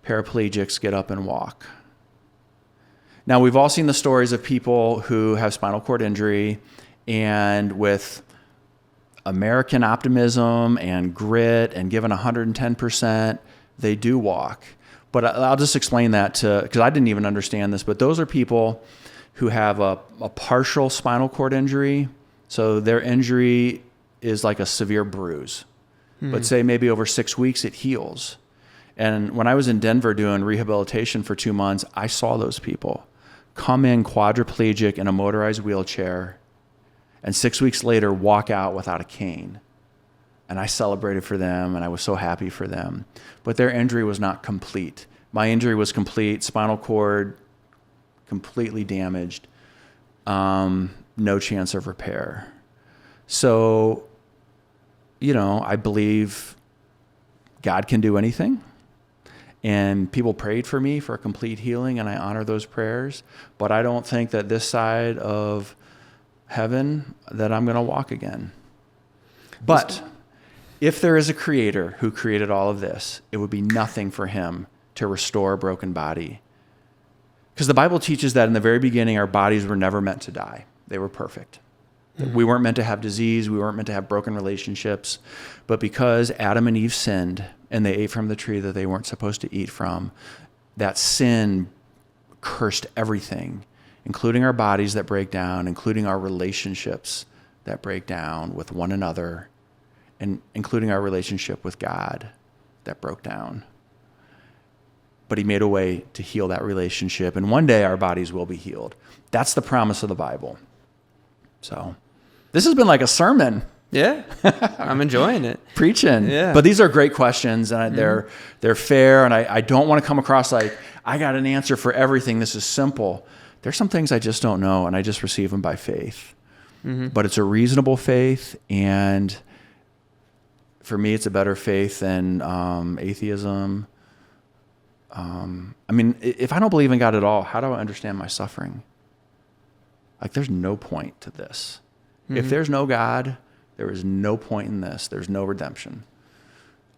paraplegics get up and walk. Now, we've all seen the stories of people who have spinal cord injury, and with American optimism and grit and given 110%, they do walk. But I'll just explain that because I didn't even understand this, but those are people who have a partial spinal cord injury. So their injury is like a severe bruise. But say maybe over 6 weeks it heals. And when I was in Denver doing rehabilitation for 2 months, I saw those people come in quadriplegic in a motorized wheelchair, and 6 weeks later walk out without a cane. And I celebrated for them, and I was so happy for them. But their injury was not complete. My injury was complete, spinal cord completely damaged, no chance of repair. So, I believe God can do anything. And people prayed for me for a complete healing, and I honor those prayers. But I don't think that this side of heaven that I'm going to walk again. But if there is a creator who created all of this, it would be nothing for him to restore a broken body. Because the Bible teaches that in the very beginning, our bodies were never meant to die. They were perfect. We weren't meant to have disease. We weren't meant to have broken relationships. But because Adam and Eve sinned and they ate from the tree that they weren't supposed to eat from, that sin cursed everything, including our bodies that break down, including our relationships that break down with one another, and including our relationship with God that broke down. But he made a way to heal that relationship. And one day our bodies will be healed. That's the promise of the Bible. So this has been like a sermon. Yeah, I'm enjoying it. Preaching. Yeah. But these are great questions, and they're fair, and I don't want to come across like, I got an answer for everything. This is simple. There's some things I just don't know, and I just receive them by faith. But it's a reasonable faith, and for me, it's a better faith than atheism. I mean, if I don't believe in God at all, how do I understand my suffering? Like, there's no point to this. If there's no God, there is no point in this. There's no redemption.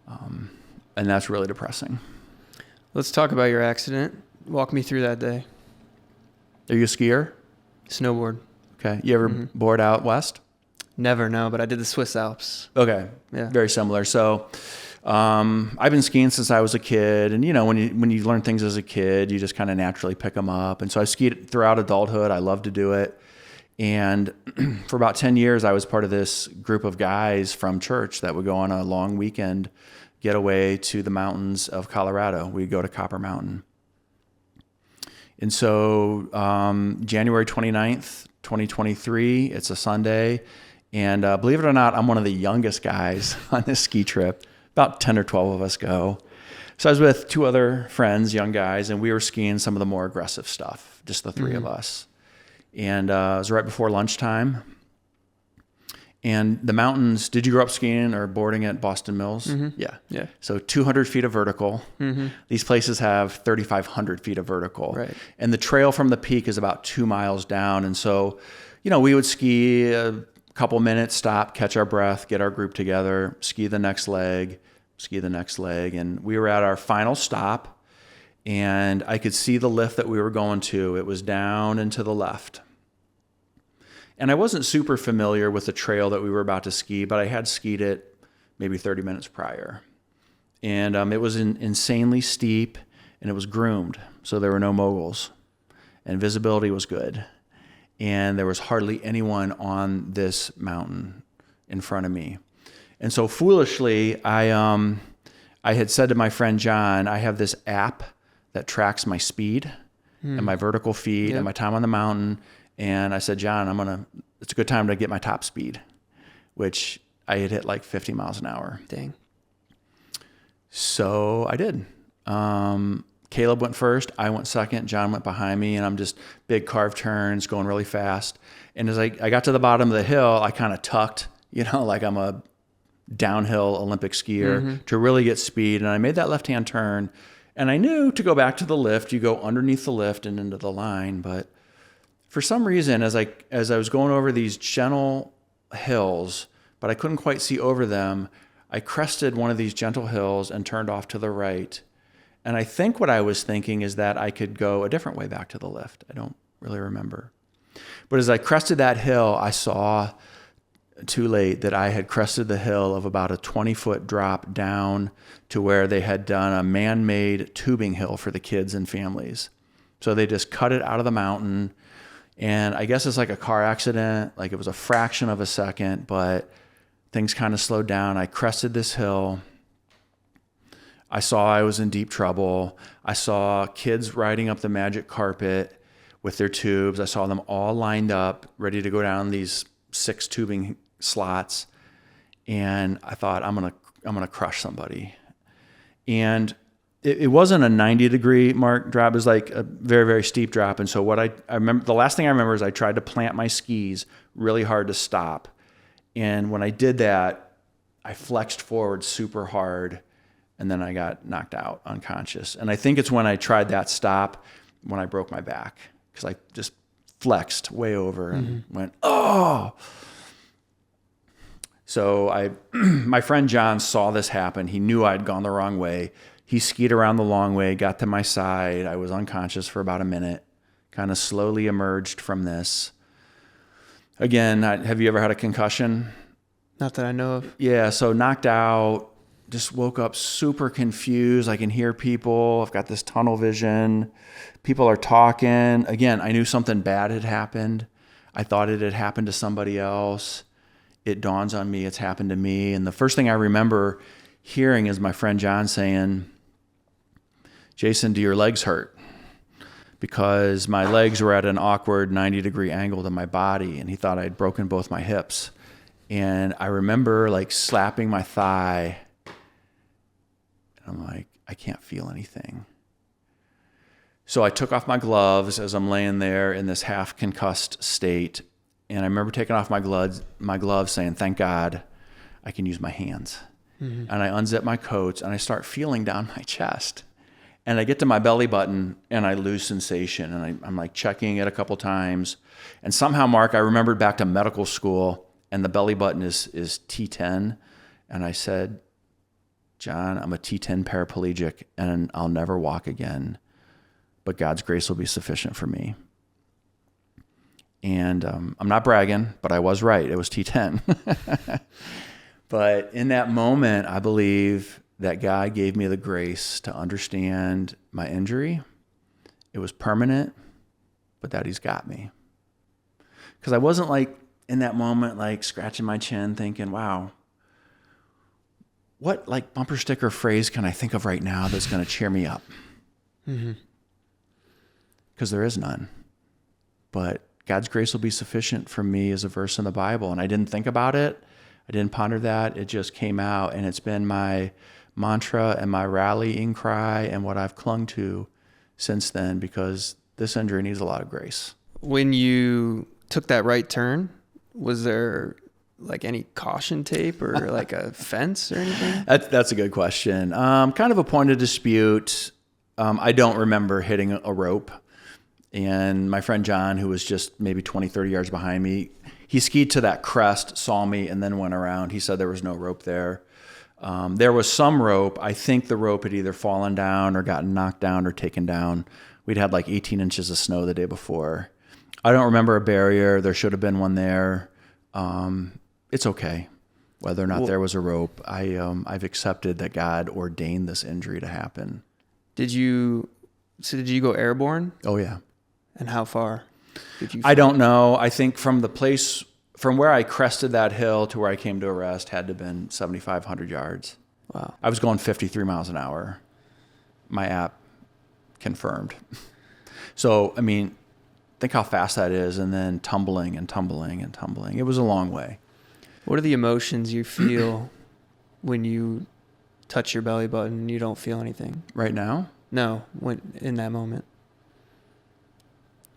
And that's really depressing. Let's talk about your accident. Walk me through that day. Are you a skier? Snowboard. Okay. You ever board out west? Never, no, but I did the Swiss Alps. Okay. Yeah. Very similar. So I've been skiing since I was a kid. And, when you learn things as a kid, you just kind of naturally pick them up. And so I skied throughout adulthood. I love to do it. And for about 10 years, I was part of this group of guys from church that would go on a long weekend getaway to the mountains of Colorado. We'd go to Copper Mountain. And so January 29th, 2023, it's a Sunday. And believe it or not, I'm one of the youngest guys on this ski trip. About 10 or 12 of us go. So I was with two other friends, young guys, and we were skiing some of the more aggressive stuff, just the three of us. And it was right before lunchtime. And the mountains, did you grow up skiing or boarding at Boston Mills? Yeah. So 200 feet of vertical. These places have 3,500 feet of vertical. Right. And the trail from the peak is about 2 miles down. And so, we would ski a couple minutes, stop, catch our breath, get our group together, ski the next leg. And we were at our final stop, and I could see the lift that we were going to. It was down and to the left. And I wasn't super familiar with the trail that we were about to ski, but I had skied it maybe 30 minutes prior. And it was insanely steep, and it was groomed, so there were no moguls. And visibility was good. And there was hardly anyone on this mountain in front of me. And so foolishly, I had said to my friend John, I have this app that tracks my speed and my vertical feet and my time on the mountain. And I said, John, it's a good time to get my top speed, which I had hit like 50 miles an hour. Dang. So I did. Caleb went first, I went second, John went behind me, and I'm just big carved turns going really fast. And as I got to the bottom of the hill, I kind of tucked, like I'm a downhill Olympic skier to really get speed. And I made that left-hand turn, and I knew to go back to the lift, you go underneath the lift and into the line. But for some reason, as I was going over these gentle hills, but I couldn't quite see over them, I crested one of these gentle hills and turned off to the right. And I think what I was thinking is that I could go a different way back to the lift. I don't really remember. But as I crested that hill, I saw too late that I had crested the hill of about a 20-foot drop down to where they had done a man-made tubing hill for the kids and families. So they just cut it out of the mountain. And I guess it's like a car accident. Like, it was a fraction of a second, but things kind of slowed down. I crested this hill. I saw I was in deep trouble. I saw kids riding up the magic carpet with their tubes. I saw them all lined up, ready to go down these 6 tubing slots. And I thought, I'm gonna crush somebody. And it wasn't a 90-degree mark drop. It was like a very, very steep drop. And so what I remember, the last thing I remember is I tried to plant my skis really hard to stop. And when I did that, I flexed forward super hard, and then I got knocked out unconscious. And I think it's when I tried that stop when I broke my back, because I just flexed way over and went, oh. So my friend John saw this happen. He knew I'd gone the wrong way. He skied around the long way, got to my side. I was unconscious for about a minute, kind of slowly emerged from this. Again, have you ever had a concussion? Not that I know of. Yeah, so knocked out, just woke up super confused. I can hear people. I've got this tunnel vision. People are talking. Again, I knew something bad had happened. I thought it had happened to somebody else. It dawns on me it's happened to me. And the first thing I remember hearing is my friend John saying, "Jason, do your legs hurt?" Because my legs were at an awkward 90-degree angle to my body, and he thought I'd broken both my hips. And I remember like slapping my thigh, and I'm like, I can't feel anything. So I took off my gloves as I'm laying there in this half concussed state, and I remember taking off my gloves saying, "Thank God I can use my hands." Mm-hmm. And I unzip my coats and I start feeling down my chest. And I get to my belly button and I lose sensation, and I'm like checking it a couple times. And somehow, Mark, I remembered back to medical school, and the belly button is T10. And I said, "John, I'm a T10 paraplegic and I'll never walk again, but God's grace will be sufficient for me." And I'm not bragging, but I was right. It was T10. But in that moment, I believe that God gave me the grace to understand my injury. It was permanent, but that He's got me. Because I wasn't like in that moment, like scratching my chin thinking, wow, what like bumper sticker phrase can I think of right now that's going to cheer me up? Because there is none. But God's grace will be sufficient for me is a verse in the Bible. And I didn't think about it. I didn't ponder that. It just came out, and it's been my mantra and my rallying cry and what I've clung to since then, because this injury needs a lot of grace. When you took that right turn, was there like any caution tape or like a fence or anything? That's a good question. Kind of a point of dispute. I don't remember hitting a rope. And my friend John, who was just maybe 20, 30 yards behind me, he skied to that crest, saw me, and then went around. He said there was no rope there. There was some rope. I think the rope had either fallen down or gotten knocked down or taken down. We'd had like 18 inches of snow the day before. I don't remember a barrier. There should have been one there. It's okay whether or not there was a rope. I've accepted that God ordained this injury to happen. Did you go airborne? Oh, yeah. And how far did you? I don't know. I think from where I crested that hill to where I came to arrest had to have been 7,500 yards. Wow. I was going 53 miles an hour. My app confirmed. So, I mean, think how fast that is, and then tumbling and tumbling and tumbling. It was a long way. What are the emotions you feel when you touch your belly button and you don't feel anything? Right now? No, in that moment.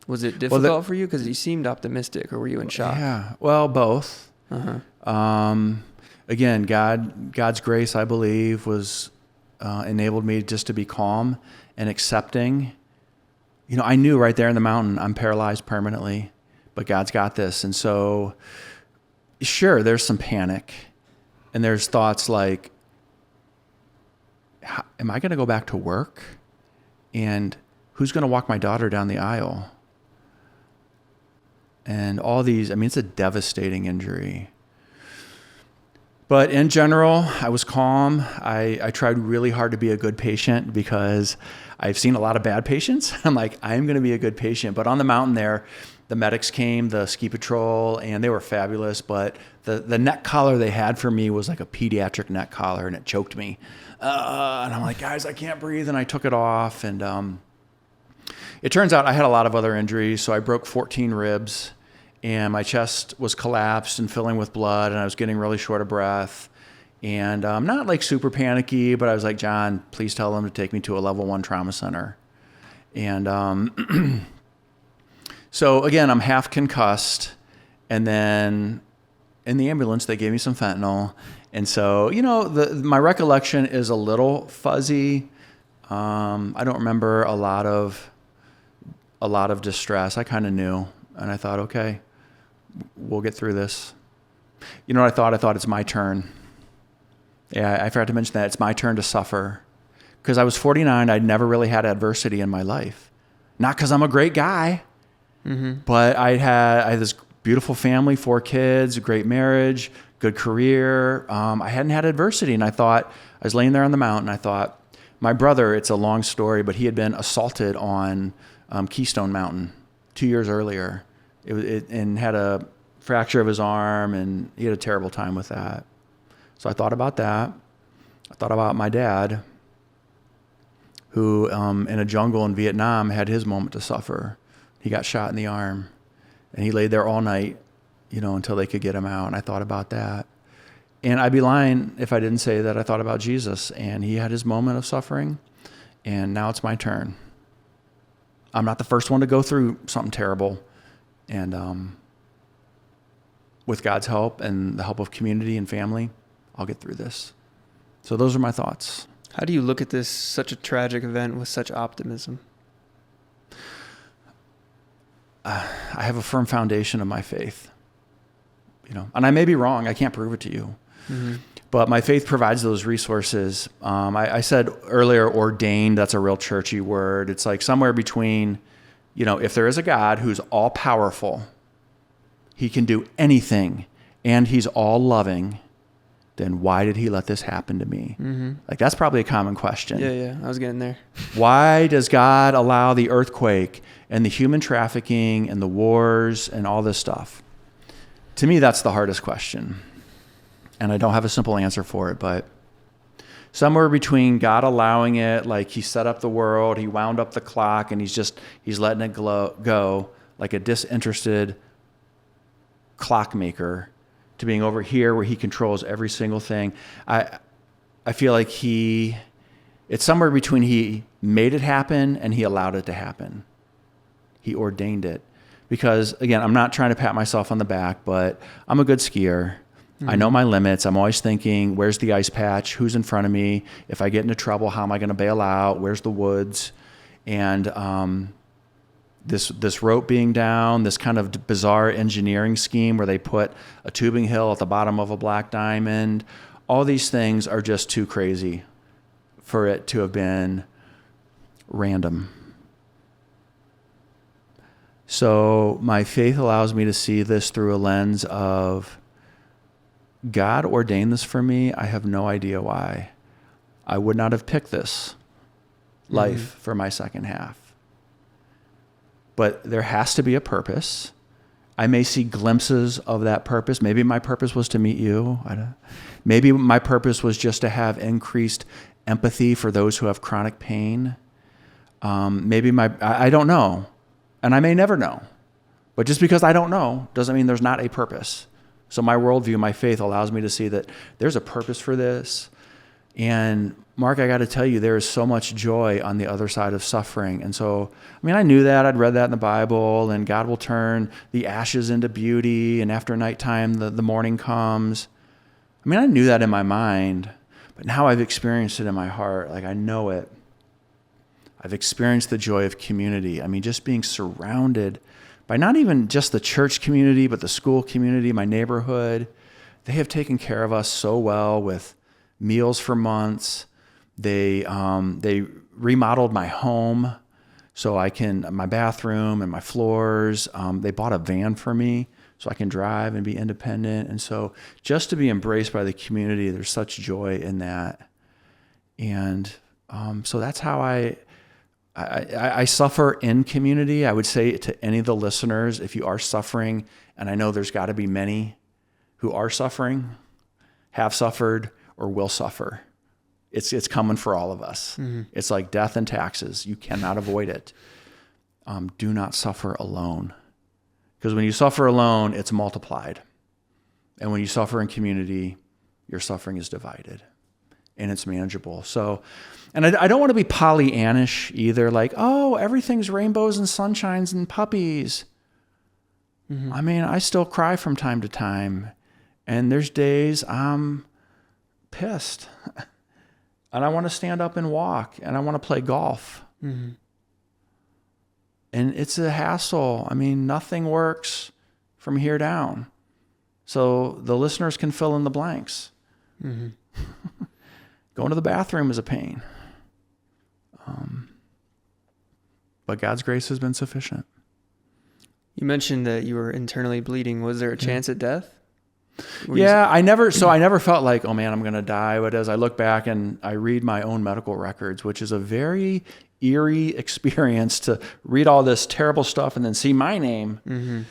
Was it difficult for you? Because you seemed optimistic, or were you in shock? Yeah, well, both. Again, God's grace, I believe, was enabled me just to be calm and accepting. You know, I knew right there in the mountain, I'm paralyzed permanently, but God's got this. And so, sure, there's some panic, and there's thoughts like, am I going to go back to work? And who's going to walk my daughter down the aisle? And all these, I mean, it's a devastating injury. But in general, I was calm. I tried really hard to be a good patient because I've seen a lot of bad patients. I'm like, I'm going to be a good patient. But on the mountain there, the medics came, the ski patrol, and they were fabulous. But the neck collar they had for me was like a pediatric neck collar, and it choked me. And I'm like, guys, I can't breathe. And I took it off. And it turns out I had a lot of other injuries. So I broke 14 ribs, and my chest was collapsed and filling with blood, and I was getting really short of breath. And I'm not like super panicky, but I was like, John, please tell them to take me to a level 1 trauma center. And so again, I'm half concussed. And then in the ambulance, they gave me some fentanyl. And so, you know, my recollection is a little fuzzy. I don't remember a lot of distress. I kind of knew, and I thought, okay, we'll get through this. You know what I thought? I thought it's my turn. Yeah, I forgot to mention that. It's my turn to suffer. Because I was 49, I'd never really had adversity in my life. Not because I'm a great guy, but I had this beautiful family, 4 kids, a great marriage, good career. I hadn't had adversity. And I was laying there on the mountain. I thought, my brother, it's a long story, but he had been assaulted on Keystone Mountain 2 years earlier. And had a fracture of his arm, and he had a terrible time with that. So I thought about that. I thought about my dad, who in a jungle in Vietnam had his moment to suffer. He got shot in the arm, and he laid there all night, until they could get him out. And I thought about that. And I'd be lying if I didn't say that I thought about Jesus, and he had his moment of suffering, and now it's my turn. I'm not the first one to go through something terrible. And with God's help and the help of community and family, I'll get through this. So those are my thoughts. How do you look at this, such a tragic event, with such optimism? I have a firm foundation of my faith, and I may be wrong. I can't prove it to you, but my faith provides those resources. I said earlier, ordained, that's a real churchy word. It's like somewhere between, if there is a God who's all powerful, he can do anything, and he's all loving, then why did he let this happen to me? Like, that's probably a common question. Yeah, I was getting there. Why does God allow the earthquake and the human trafficking and the wars and all this stuff? To me, that's the hardest question. And I don't have a simple answer for it, but somewhere between God allowing it, like he set up the world, he wound up the clock, and he's letting it go like a disinterested clockmaker, to being over here where he controls every single thing. I feel like it's somewhere between he made it happen and he allowed it to happen. He ordained it. Because, again, I'm not trying to pat myself on the back, but I'm a good skier. I know my limits. I'm always thinking, where's the ice patch? Who's in front of me? If I get into trouble, how am I going to bail out? Where's the woods? And this rope being down, this kind of bizarre engineering scheme where they put a tubing hill at the bottom of a black diamond. All these things are just too crazy for it to have been random. So my faith allows me to see this through a lens of, God ordained this for me. I have no idea why. I would not have picked this life for my second half. But there has to be a purpose. I may see glimpses of that purpose. Maybe my purpose was to meet you. Maybe my purpose was just to have increased empathy for those who have chronic pain. I don't know. And I may never know. But just because I don't know doesn't mean there's not a purpose. So my worldview, my faith allows me to see that there's a purpose for this. And Mark, I got to tell you, there is so much joy on the other side of suffering. And so, I knew that. I'd read that in the Bible, and God will turn the ashes into beauty, and after nighttime, the morning comes. I knew that in my mind, but now I've experienced it in my heart. Like, I know it. I've experienced the joy of community. Just being surrounded by not even just the church community, but the school community, my neighborhood. They have taken care of us so well with meals for months. They remodeled my home so my bathroom and my floors. They bought a van for me so I can drive and be independent. And so just to be embraced by the community, there's such joy in that. And so that's how I suffer in community. I would say to any of the listeners, if you are suffering, and I know there's got to be many who are suffering, have suffered, or will suffer. It's coming for all of us. It's like death and taxes. You cannot avoid it. Do not suffer alone. Because when you suffer alone, it's multiplied. And when you suffer in community, your suffering is divided. And it's manageable. So, and I don't want to be Pollyannish either, like, oh, everything's rainbows and sunshines and puppies. I still cry from time to time. And there's days I'm pissed. And I want to stand up and walk. And I want to play golf. And it's a hassle. Nothing works from here down. So the listeners can fill in the blanks. Going to the bathroom is a pain. But God's grace has been sufficient. You mentioned that you were internally bleeding. Was there a chance at death? I never felt like, oh man, I'm going to die. But as I look back and I read my own medical records, which is a very eerie experience to read all this terrible stuff and then see my name. Mm-hmm.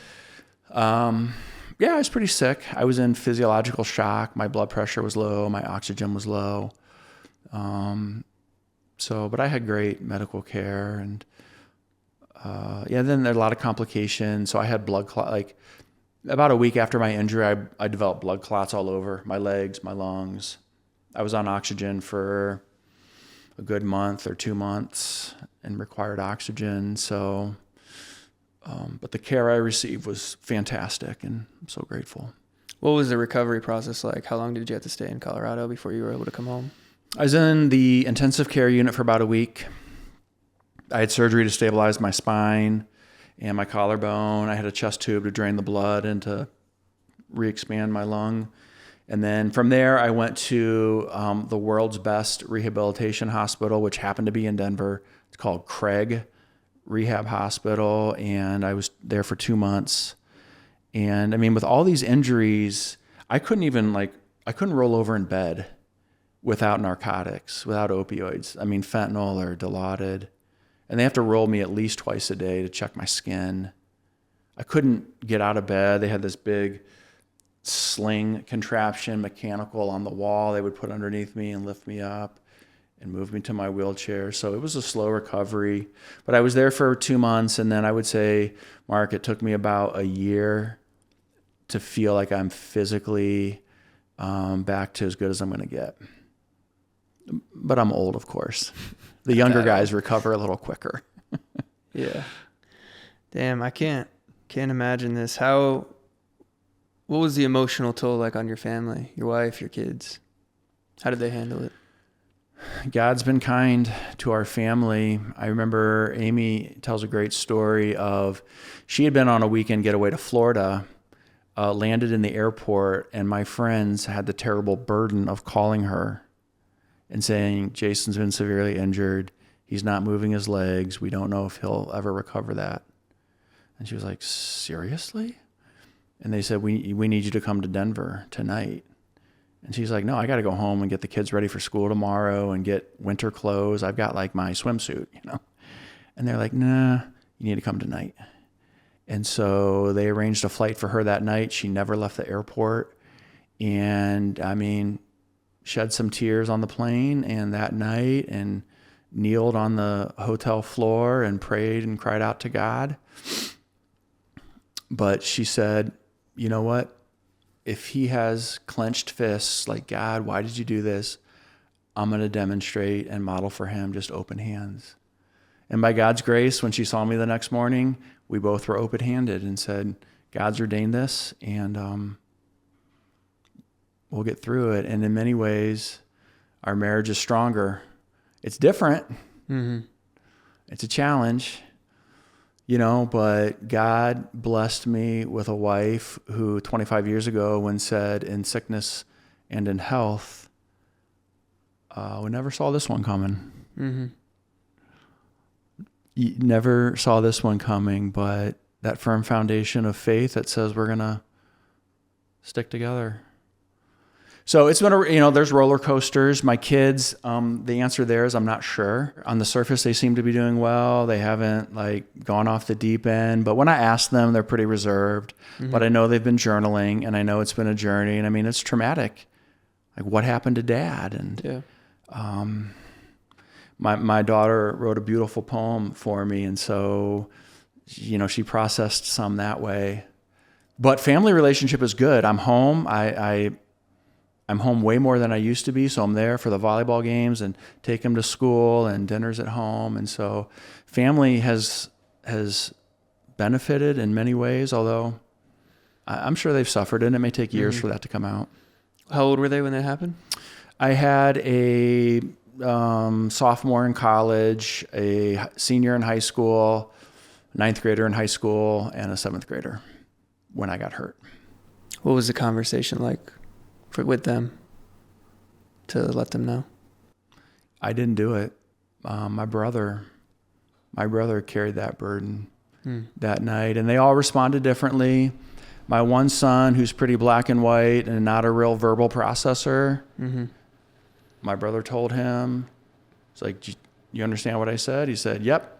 I was pretty sick. I was in physiological shock. My blood pressure was low. My oxygen was low. But I had great medical care, and then there are a lot of complications. So I had blood clot. Like about a week after my injury, I developed blood clots all over my legs, my lungs. I was on oxygen for a good month or 2 months and required oxygen. So, but the care I received was fantastic, and I'm so grateful. What was the recovery process like? How long did you have to stay in Colorado before you were able to come home? I was in the intensive care unit for about a week. I had surgery to stabilize my spine and my collarbone. I had a chest tube to drain the blood and to re-expand my lung. And then from there, I went to the world's best rehabilitation hospital, which happened to be in Denver. It's called Craig Rehab Hospital, and I was there for 2 months. And I mean, with all these injuries, I couldn't roll over in bed without narcotics, without opioids. I mean, fentanyl or Dilaudid. And they have to roll me at least twice a day to check my skin. I couldn't get out of bed. They had this big sling contraption, mechanical on the wall they would put underneath me and lift me up and move me to my wheelchair. So it was a slow recovery. But I was there for 2 months, and then I would say, Mark, it took me about a year to feel like I'm physically back to as good as I'm going to get. But I'm old, of course. The younger guys recover a little quicker. Yeah. Damn, I can't imagine this. What was the emotional toll like on your family, your wife, your kids? How did they handle it? God's been kind to our family. I remember Amy tells a great story of she had been on a weekend getaway to Florida, landed in the airport, and my friends had the terrible burden of calling her and saying, Jason's been severely injured. He's not moving his legs. We don't know if he'll ever recover that. And she was like, seriously? And they said, we need you to come to Denver tonight. And she's like, no, I got to go home and get the kids ready for school tomorrow and get winter clothes. I've got like my swimsuit, And they're like, nah, you need to come tonight. And so they arranged a flight for her that night. She never left the airport. And I mean, shed some tears on the plane and that night and kneeled on the hotel floor and prayed and cried out to God. But she said, you know what? If he has clenched fists like, God, why did you do this? I'm going to demonstrate and model for him just open hands. And by God's grace, when she saw me the next morning, we both were open-handed and said, God's ordained this, and we'll get through it. And in many ways, our marriage is stronger. It's different. Mm-hmm. It's a challenge, but God blessed me with a wife who 25 years ago, when said in sickness and in health, we never saw this one coming. Mm-hmm. You never saw this one coming, but that firm foundation of faith that says we're going to stick together. So it's been there's roller coasters. My kids, the answer there is I'm not sure. On the surface, they seem to be doing well. They haven't gone off the deep end. But when I ask them, they're pretty reserved. Mm-hmm. But I know they've been journaling, and I know it's been a journey. And I mean, it's traumatic. Like, what happened to Dad? And my daughter wrote a beautiful poem for me, and so she processed some that way. But family relationship is good. I'm home. I'm home way more than I used to be, so I'm there for the volleyball games and take them to school and dinners at home. And so family has benefited in many ways, although I'm sure they've suffered, and it may take years for that to come out. How old were they when that happened? I had a sophomore in college, a senior in high school, ninth grader in high school, and a seventh grader when I got hurt. What was the conversation like with them to let them know? I didn't do it. My brother carried that burden. that night, and they all responded differently. My one son, who's pretty black and white and not a real verbal processor, my brother told him, it's like, you understand what I said? He said, yep.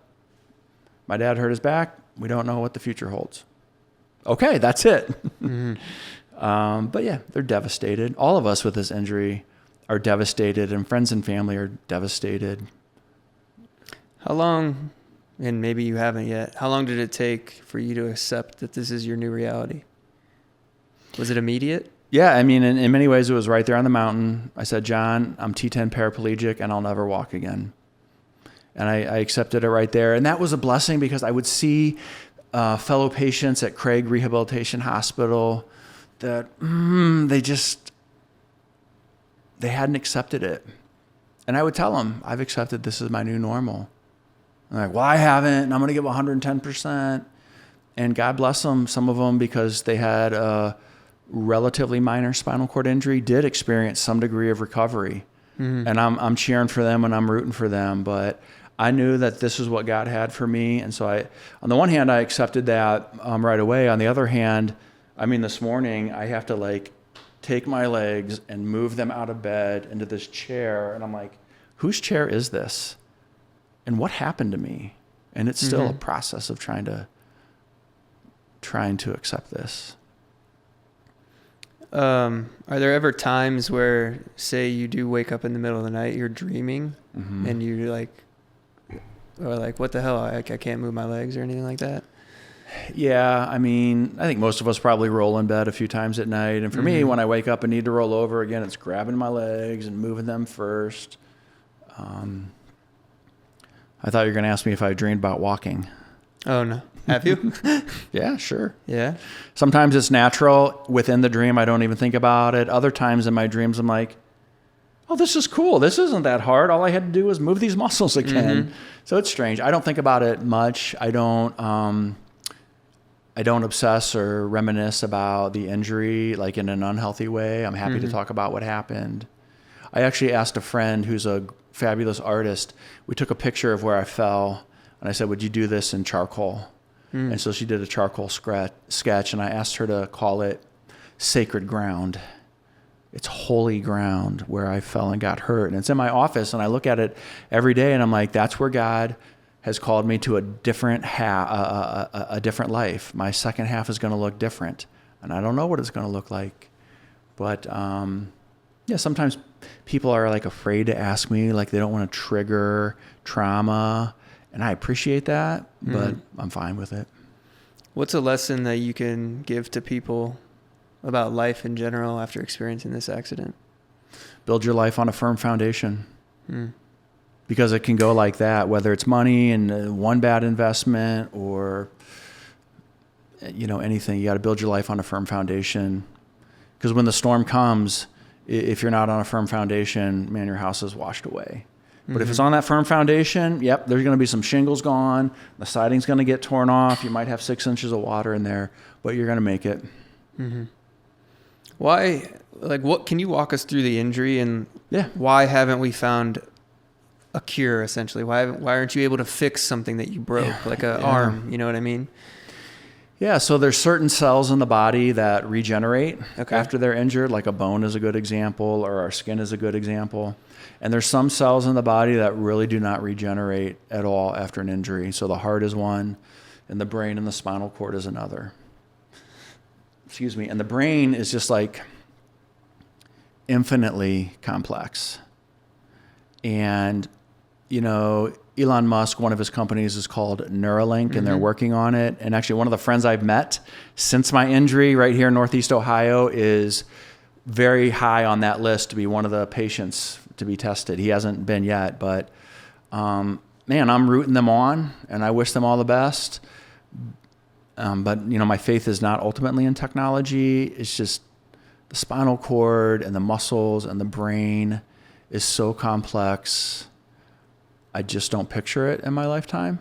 My dad hurt his back. We don't know what the future holds. Okay, that's it. But yeah, they're devastated. All of us with this injury are devastated, and friends and family are devastated. How long, and maybe you haven't yet, how long did it take for you to accept that this is your new reality? Was it immediate? Yeah, I mean, in many ways, it was right there on the mountain. I said, John, I'm T10 paraplegic, and I'll never walk again. And I accepted it right there. And that was a blessing because I would see fellow patients at Craig Rehabilitation Hospital that they hadn't accepted it. And I would tell them, I've accepted this is my new normal. And they're like, well, I haven't, and I'm going to give 110%. And God bless them, some of them, because they had a relatively minor spinal cord injury, did experience some degree of recovery. And I'm cheering for them and I'm rooting for them. But I knew that this is what God had for me. And so on the one hand, I accepted that right away. On the other hand, I mean, this morning I have to take my legs and move them out of bed into this chair. And I'm like, whose chair is this? And what happened to me? And it's still a process of trying to accept this. Are there ever times where, say, you do wake up in the middle of the night, you're dreaming, and you're what the hell? I can't move my legs or anything like that? Yeah, I mean, I think most of us probably roll in bed a few times at night. And for me, when I wake up and need to roll over again, it's grabbing my legs and moving them first. I thought you were going to ask me if I dreamed about walking. Oh, no. Have you? Yeah, sure. Yeah. Sometimes it's natural. Within the dream, I don't even think about it. Other times in my dreams, I'm like, oh, this is cool. This isn't that hard. All I had to do was move these muscles again. So it's strange. I don't think about it much. I don't obsess or reminisce about the injury in an unhealthy way. I'm happy to talk about what happened. I actually asked a friend who's a fabulous artist. We took a picture of where I fell, and I said, would you do this in charcoal? And so she did a charcoal sketch, and I asked her to call it Sacred Ground. It's holy ground where I fell and got hurt. And it's in my office, and I look at it every day, and I'm like, that's where God has called me to a different different life. My second half is going to look different, and I don't know what it's going to look like. But yeah, sometimes people are afraid to ask me, they don't want to trigger trauma. And I appreciate that, but I'm fine with it. What's a lesson that you can give to people about life in general after experiencing this accident? Build your life on a firm foundation. Because it can go like that, whether it's money and one bad investment or, anything. You got to build your life on a firm foundation. Because when the storm comes, if you're not on a firm foundation, man, your house is washed away. But if it's on that firm foundation, yep, there's going to be some shingles gone. The siding's going to get torn off. You might have 6 inches of water in there, but you're going to make it. Why, what can you walk us through the injury and Yeah. why haven't we found a cure, essentially? Why aren't you able to fix something that you broke, like an arm? You know what I mean? Yeah, so there's certain cells in the body that regenerate after they're injured, like a bone is a good example, or our skin is a good example. And there's some cells in the body that really do not regenerate at all after an injury. So the heart is one, and the brain and the spinal cord is another. Excuse me. And the brain is just infinitely complex. And, Elon Musk, one of his companies is called Neuralink, and they're working on it. And actually, one of the friends I've met since my injury right here in Northeast Ohio is very high on that list to be one of the patients to be tested. He hasn't been yet, but man, I'm rooting them on, and I wish them all the best. But my faith is not ultimately in technology. It's just the spinal cord and the muscles and the brain is so complex. I just don't picture it in my lifetime.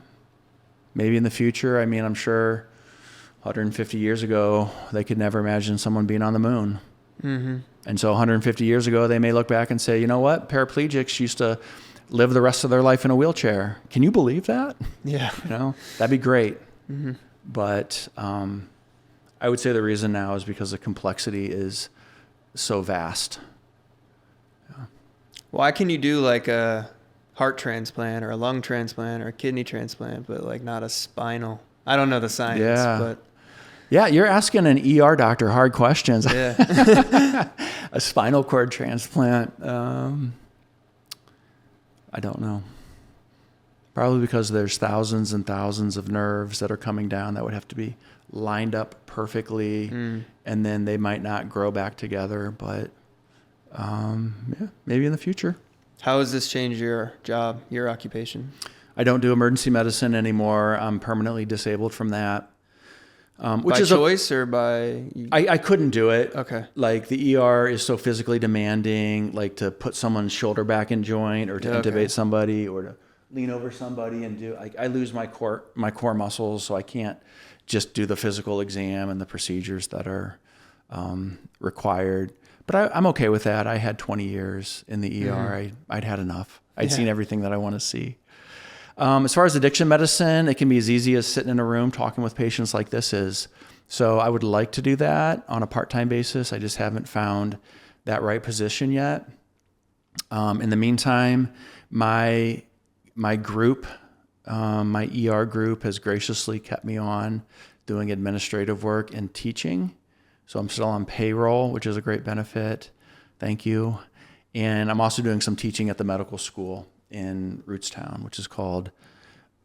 Maybe in the future. I mean, I'm sure 150 years ago, they could never imagine someone being on the moon. And so 150 years ago, they may look back and say, you know what? Paraplegics used to live the rest of their life in a wheelchair. Can you believe that? Yeah. That'd be great. Mm-hmm. But I would say the reason now is because the complexity is so vast. Yeah. Why can you do like a heart transplant or a lung transplant or a kidney transplant, but like not a spinal? I don't know the science, but yeah, you're asking an ER doctor hard questions. Yeah. A spinal cord transplant. I don't know. Probably because there's thousands and thousands of nerves that are coming down that would have to be lined up perfectly, and then they might not grow back together. But maybe in the future. How has this changed your job, your occupation? I don't do emergency medicine anymore. I'm permanently disabled from that. Which by is choice or by... I couldn't do it. Okay. Like the ER is so physically demanding, like to put someone's shoulder back in joint or to intubate somebody or to lean over somebody and do, I lose my core muscles, so I can't just do the physical exam and the procedures that are required. But I'm okay with that. I had 20 years in the ER. I'd had enough. I'd seen everything that I want to see. As far as addiction medicine, it can be as easy as sitting in a room talking with patients like this is. So I would like to do that on a part-time basis. I just haven't found that right position yet. In the meantime, my group, my ER group has graciously kept me on doing administrative work and teaching. So I'm still on payroll, which is a great benefit. Thank you. And I'm also doing some teaching at the medical school in Rootstown, which is called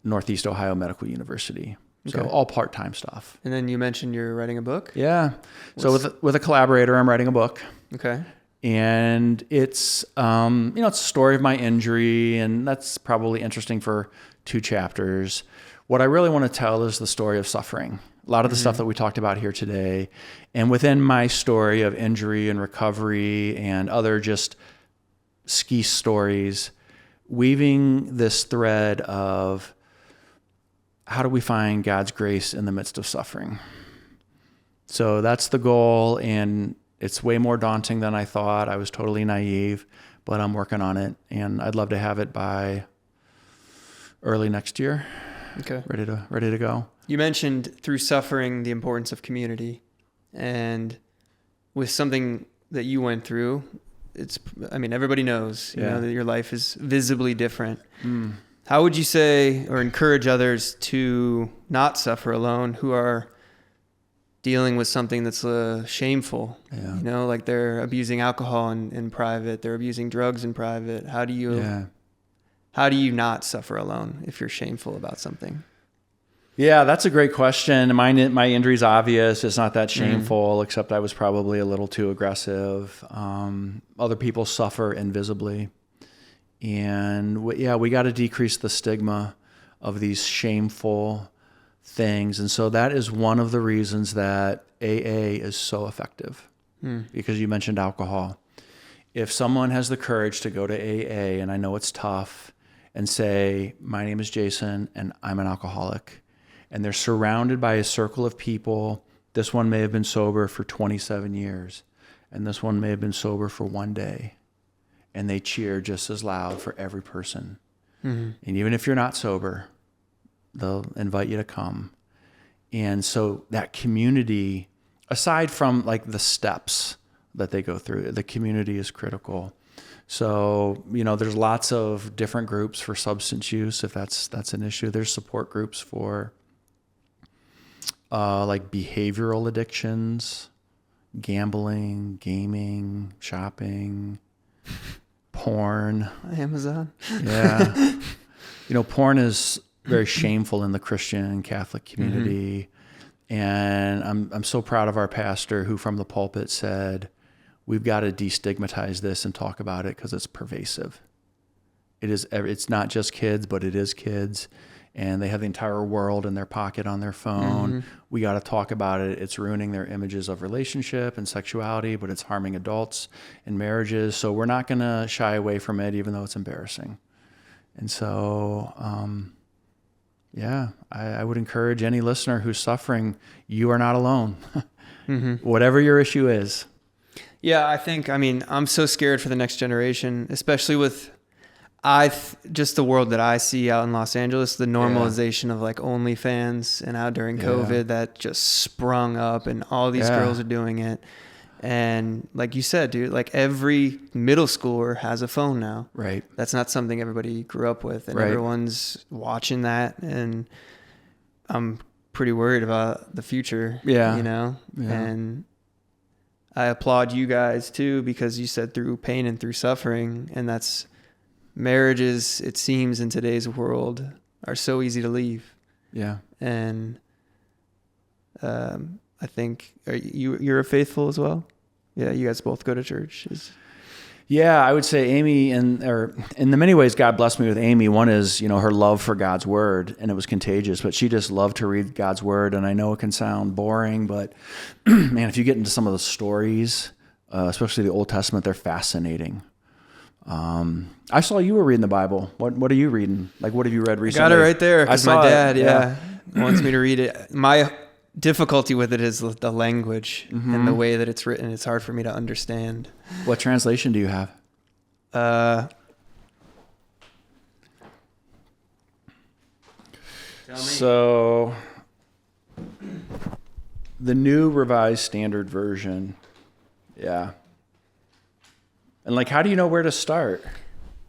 Northeast Ohio Medical University. So all part-time stuff. And then you mentioned you're writing a book? Yeah. So with a collaborator, I'm writing a book. Okay. And it's, it's a story of my injury, and that's probably interesting for 2 chapters. What I really want to tell is the story of suffering. A lot of the stuff that we talked about here today. And within my story of injury and recovery and other just ski stories, weaving this thread of how do we find God's grace in the midst of suffering? So that's the goal, and it's way more daunting than I thought. I was totally naive, but I'm working on it, and I'd love to have it by early next year. Okay. Ready to go. You mentioned through suffering the importance of community, and with something that you went through, everybody knows, you know, that your life is visibly different. How would you say or encourage others to not suffer alone who are dealing with something that's shameful? Yeah. You know, like they're abusing alcohol in private, they're abusing drugs in private. How do you not suffer alone if you're shameful about something? Yeah, that's a great question. My injury's obvious. It's not that shameful, except I was probably a little too aggressive. Other people suffer invisibly. And we got to decrease the stigma of these shameful things. And so that is one of the reasons that AA is so effective, because you mentioned alcohol. If someone has the courage to go to AA, and I know it's tough, and say, my name is Jason and I'm an alcoholic, and they're surrounded by a circle of people. This one may have been sober for 27 years, and this one may have been sober for 1 day. And they cheer just as loud for every person. And even if you're not sober, they'll invite you to come. And so that community, aside from like the steps that they go through, the community is critical. So, there's lots of different groups for substance use, if that's an issue. There's support groups for like behavioral addictions, gambling, gaming, shopping, porn. Amazon. Yeah. Porn is very shameful in the Christian and Catholic community. And I'm so proud of our pastor who from the pulpit said, we've got to destigmatize this and talk about it because it's pervasive. It's not just kids, but it is kids. And they have the entire world in their pocket on their phone. We got to talk about it. It's ruining their images of relationship and sexuality, but it's harming adults and marriages. So we're not going to shy away from it, even though it's embarrassing. And so, I would encourage any listener who's suffering, you are not alone. Whatever your issue is. Yeah, I'm so scared for the next generation, especially with, Just the world that I see out in Los Angeles, the normalization of like OnlyFans and how during COVID that just sprung up and all these girls are doing it. And like you said, dude, like every middle schooler has a phone now. Right. That's not something everybody grew up with, and everyone's watching that. And I'm pretty worried about the future. Yeah. You know? Yeah. And I applaud you guys too, because you said through pain and through suffering, and that's marriages, it seems in today's world, are so easy to leave. Yeah. And I think you're a faithful as well. Yeah, you guys both go to church. Yeah, I would say Amy, in the many ways God blessed me with Amy. One is, her love for God's word, and it was contagious, but she just loved to read God's word. And I know it can sound boring, but man, if you get into some of the stories, especially the Old Testament, they're fascinating. I saw you were reading the Bible. What are you reading? Like, what have you read recently? I got it right there because my dad, wants me to read it. My difficulty with it is the language and the way that it's written. It's hard for me to understand. What translation do you have? So, the New Revised Standard Version. Yeah. And like, how do you know where to start?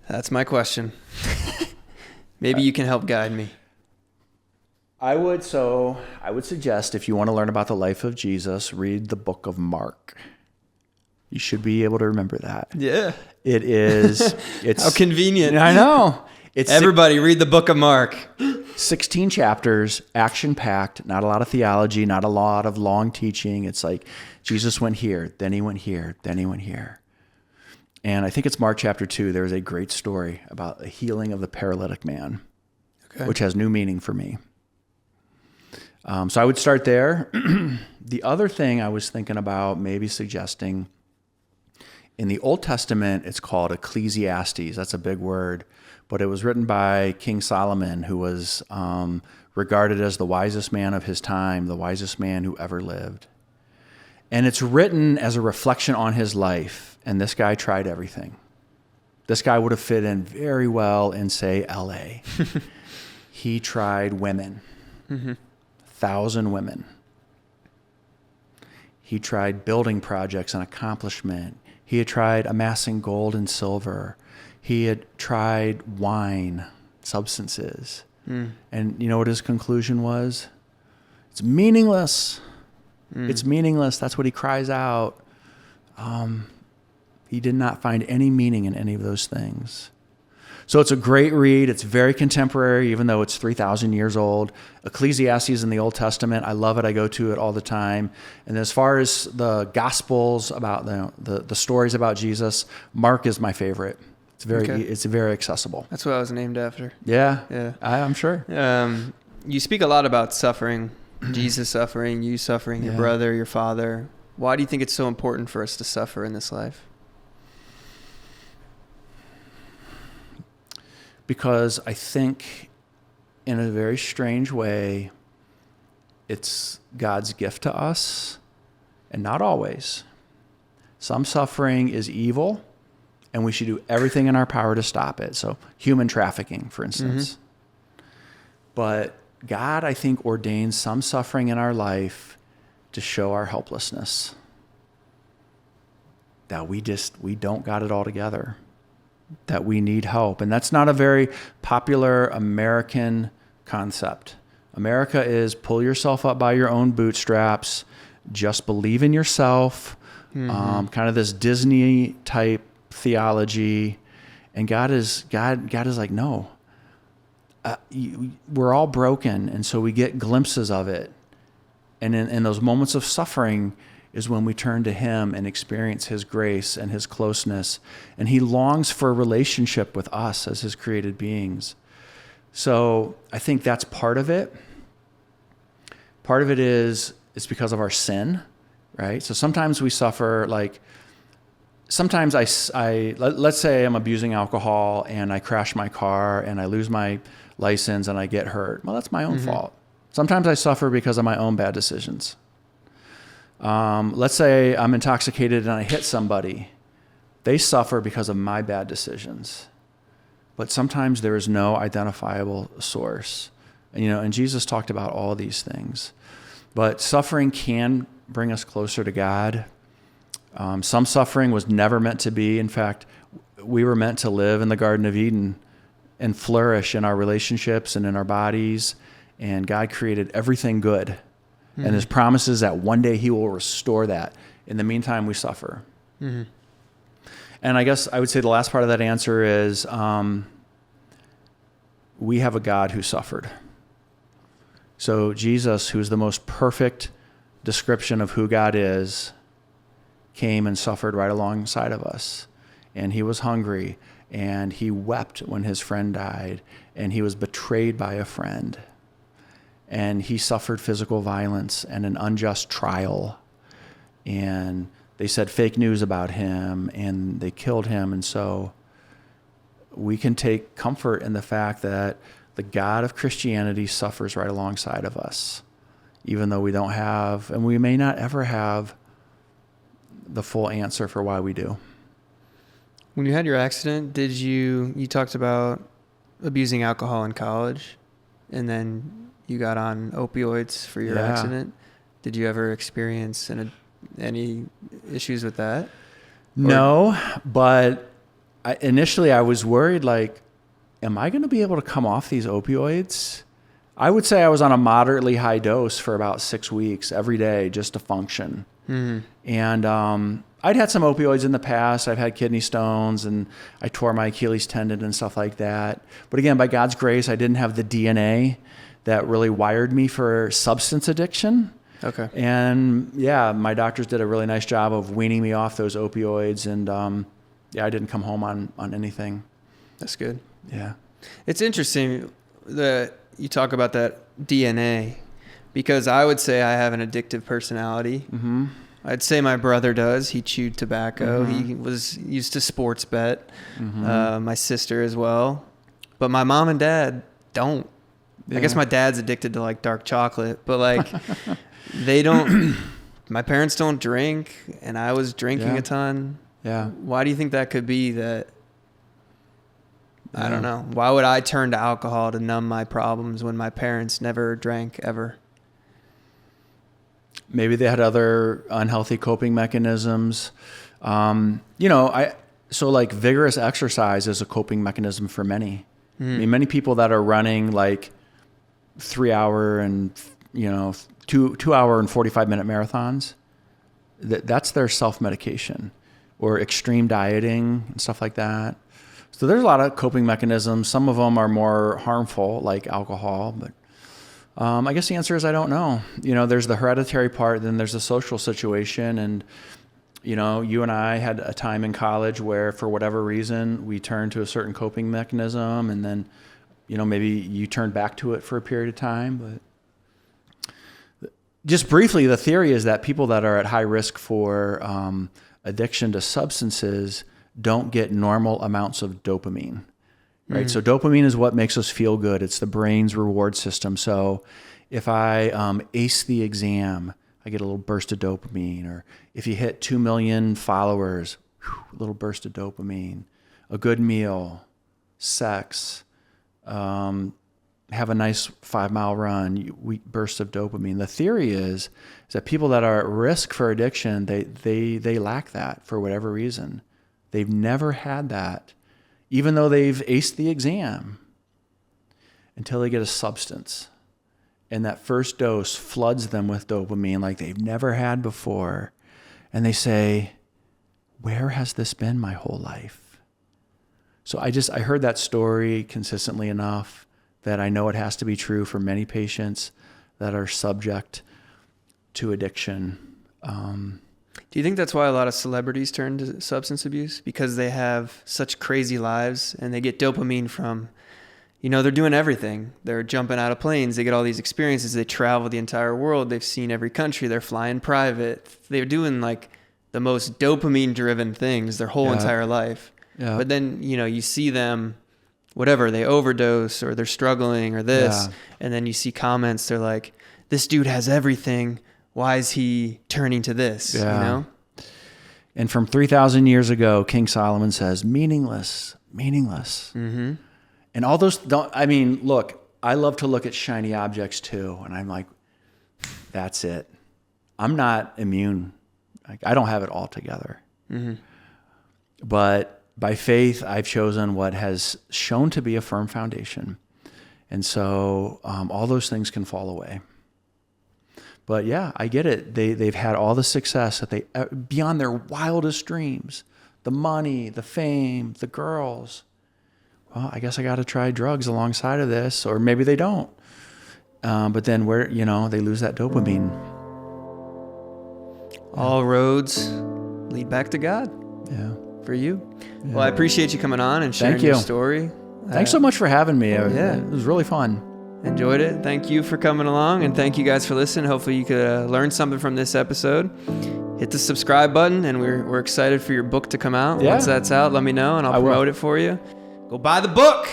That's my question. Maybe you can help guide me. I would suggest, if you want to learn about the life of Jesus, read the book of Mark. You should be able to remember that. Yeah. It's how convenient. I know. Everybody read the book of Mark. 16 chapters, action-packed, not a lot of theology, not a lot of long teaching. It's like Jesus went here, then he went here, then he went here. And I think it's Mark chapter 2. There's a great story about the healing of the paralytic man, which has new meaning for me. So I would start there. The other thing I was thinking about maybe suggesting, in the Old Testament, it's called Ecclesiastes. That's a big word, but it was written by King Solomon, who was regarded as the wisest man of his time, the wisest man who ever lived. And it's written as a reflection on his life. And this guy tried everything. This guy would have fit in very well in, say, LA. He tried women. 1,000 women. He tried building projects and accomplishment. He had tried amassing gold and silver. He had tried wine, substances. And you know what his conclusion was? It's meaningless. It's meaningless. That's what he cries out. He did not find any meaning in any of those things. So it's a great read. It's very contemporary, even though it's 3,000 years old. Ecclesiastes in the Old Testament, I love it. I go to it all the time. And as far as the Gospels about the stories about Jesus, Mark is my favorite. It's very accessible. That's what I was named after. Yeah. I'm sure. You speak a lot about suffering, Jesus suffering, you suffering, your brother, your father. Why do you think it's so important for us to suffer in this life? Because I think, in a very strange way, it's God's gift to us, and not always. Some suffering is evil, and we should do everything in our power to stop it. So human trafficking, for instance. But God, I think, ordains some suffering in our life to show our helplessness, that we don't got it all together, that we need help. And that's not a very popular American concept. America is pull yourself up by your own bootstraps, just believe in yourself, kind of this Disney type theology. And God is like, no, we're all broken. And so we get glimpses of it. And in those moments of suffering is when we turn to him and experience his grace and his closeness. And he longs for a relationship with us as his created beings. So I think that's part of it. Part of it is it's because of our sin, right? So sometimes we suffer, like, sometimes let's say I'm abusing alcohol and I crash my car and I lose my license and I get hurt. Well, that's my own fault. Sometimes I suffer because of my own bad decisions. Let's say I'm intoxicated and I hit somebody. They suffer because of my bad decisions. but sometimes there is no identifiable source. And Jesus talked about all these things. But suffering can bring us closer to God. Some suffering was never meant to be. In fact, we were meant to live in the Garden of Eden and flourish in our relationships and in our bodies. And God created everything good. Mm-hmm. And his promise is that one day he will restore that. In the meantime, we suffer. Mm-hmm. And I guess I would say the last part of that answer is we have a God who suffered. So Jesus, who's the most perfect description of who God is, came and suffered right alongside of us. And he was hungry, and he wept when his friend died, and he was betrayed by a friend. And he suffered physical violence and an unjust trial. And they said fake news about him, and they killed him. And so we can take comfort in the fact that the God of Christianity suffers right alongside of us, even though we don't have, and we may not ever have, the full answer for why we do. When you had your accident, you talked about abusing alcohol in college, and then you got on opioids for your accident. Did you ever experience any issues with that? No, but initially I was worried, like, am I going to be able to come off these opioids? I would say I was on a moderately high dose for about 6 weeks every day just to function. Mm-hmm. And I'd had some opioids in the past. I've had kidney stones, and I tore my Achilles tendon and stuff like that. But again, by God's grace, I didn't have the DNA that really wired me for substance addiction. Okay. And yeah, my doctors did a really nice job of weaning me off those opioids. And I didn't come home on anything. That's good. Yeah. It's interesting that you talk about that DNA, because I would say I have an addictive personality. Mm-hmm. I'd say my brother does. He chewed tobacco. Mm-hmm. He was used to sports bet. Mm-hmm. My sister as well. But my mom and dad don't. Yeah. I guess my dad's addicted to like dark chocolate, but like they don't, my parents don't drink, and I was drinking a ton. Yeah. Why do you think that could be that? I don't know. Why would I turn to alcohol to numb my problems when my parents never drank ever? Maybe they had other unhealthy coping mechanisms. So like vigorous exercise is a coping mechanism for many. I mean, many people that are running like 3 hour and, 2 hour and 45 minute marathons, that's their self-medication, or extreme dieting and stuff like that. So there's a lot of coping mechanisms. Some of them are more harmful, like alcohol, but I guess the answer is I don't know. There's the hereditary part, then there's the social situation. And, you and I had a time in college where for whatever reason we turned to a certain coping mechanism, and then, maybe you turned back to it for a period of time. But just briefly, the theory is that people that are at high risk for addiction to substances don't get normal amounts of dopamine. Right. So dopamine is what makes us feel good. It's the brain's reward system. So if I ace the exam, I get a little burst of dopamine. Or if you hit 2 million followers, a little burst of dopamine. A good meal, sex, have a nice 5-mile run, burst of dopamine. The theory is that people that are at risk for addiction, they lack that for whatever reason. They've never had that, even though they've aced the exam, until they get a substance. And that first dose floods them with dopamine like they've never had before. And they say, where has this been my whole life? So I heard that story consistently enough that I know it has to be true for many patients that are subject to addiction. Do you think that's why a lot of celebrities turn to substance abuse? Because they have such crazy lives and they get dopamine from, they're doing everything. They're jumping out of planes. They get all these experiences. They travel the entire world. They've seen every country. They're flying private. They're doing like the most dopamine driven things their whole entire life. Yeah. But then, you see them, whatever, they overdose or they're struggling or this. Yeah. And then you see comments. They're like, this dude has everything. Why is he turning to this? Yeah. And from 3,000 years ago, King Solomon says, meaningless. Mm-hmm. And all those look, I love to look at shiny objects too. And I'm like, that's it. I'm not immune. I don't have it all together. Mm-hmm. But by faith, I've chosen what has shown to be a firm foundation. And so all those things can fall away. But yeah, I get it. They've had all the success that they beyond their wildest dreams, the money, the fame, the girls. Well, I guess I got to try drugs alongside of this, or maybe they don't. But then they lose that dopamine. All roads lead back to God. Yeah. For you. Yeah. Well, I appreciate you coming on and sharing your story. Thanks so much for having me. It was really fun. Enjoyed it. Thank you for coming along, and thank you guys for listening. Hopefully you could learn something from this episode. Hit the subscribe button, and we're excited for your book to come out. Yeah. Once that's out, let me know, and I'll promote it for you. Go buy the book.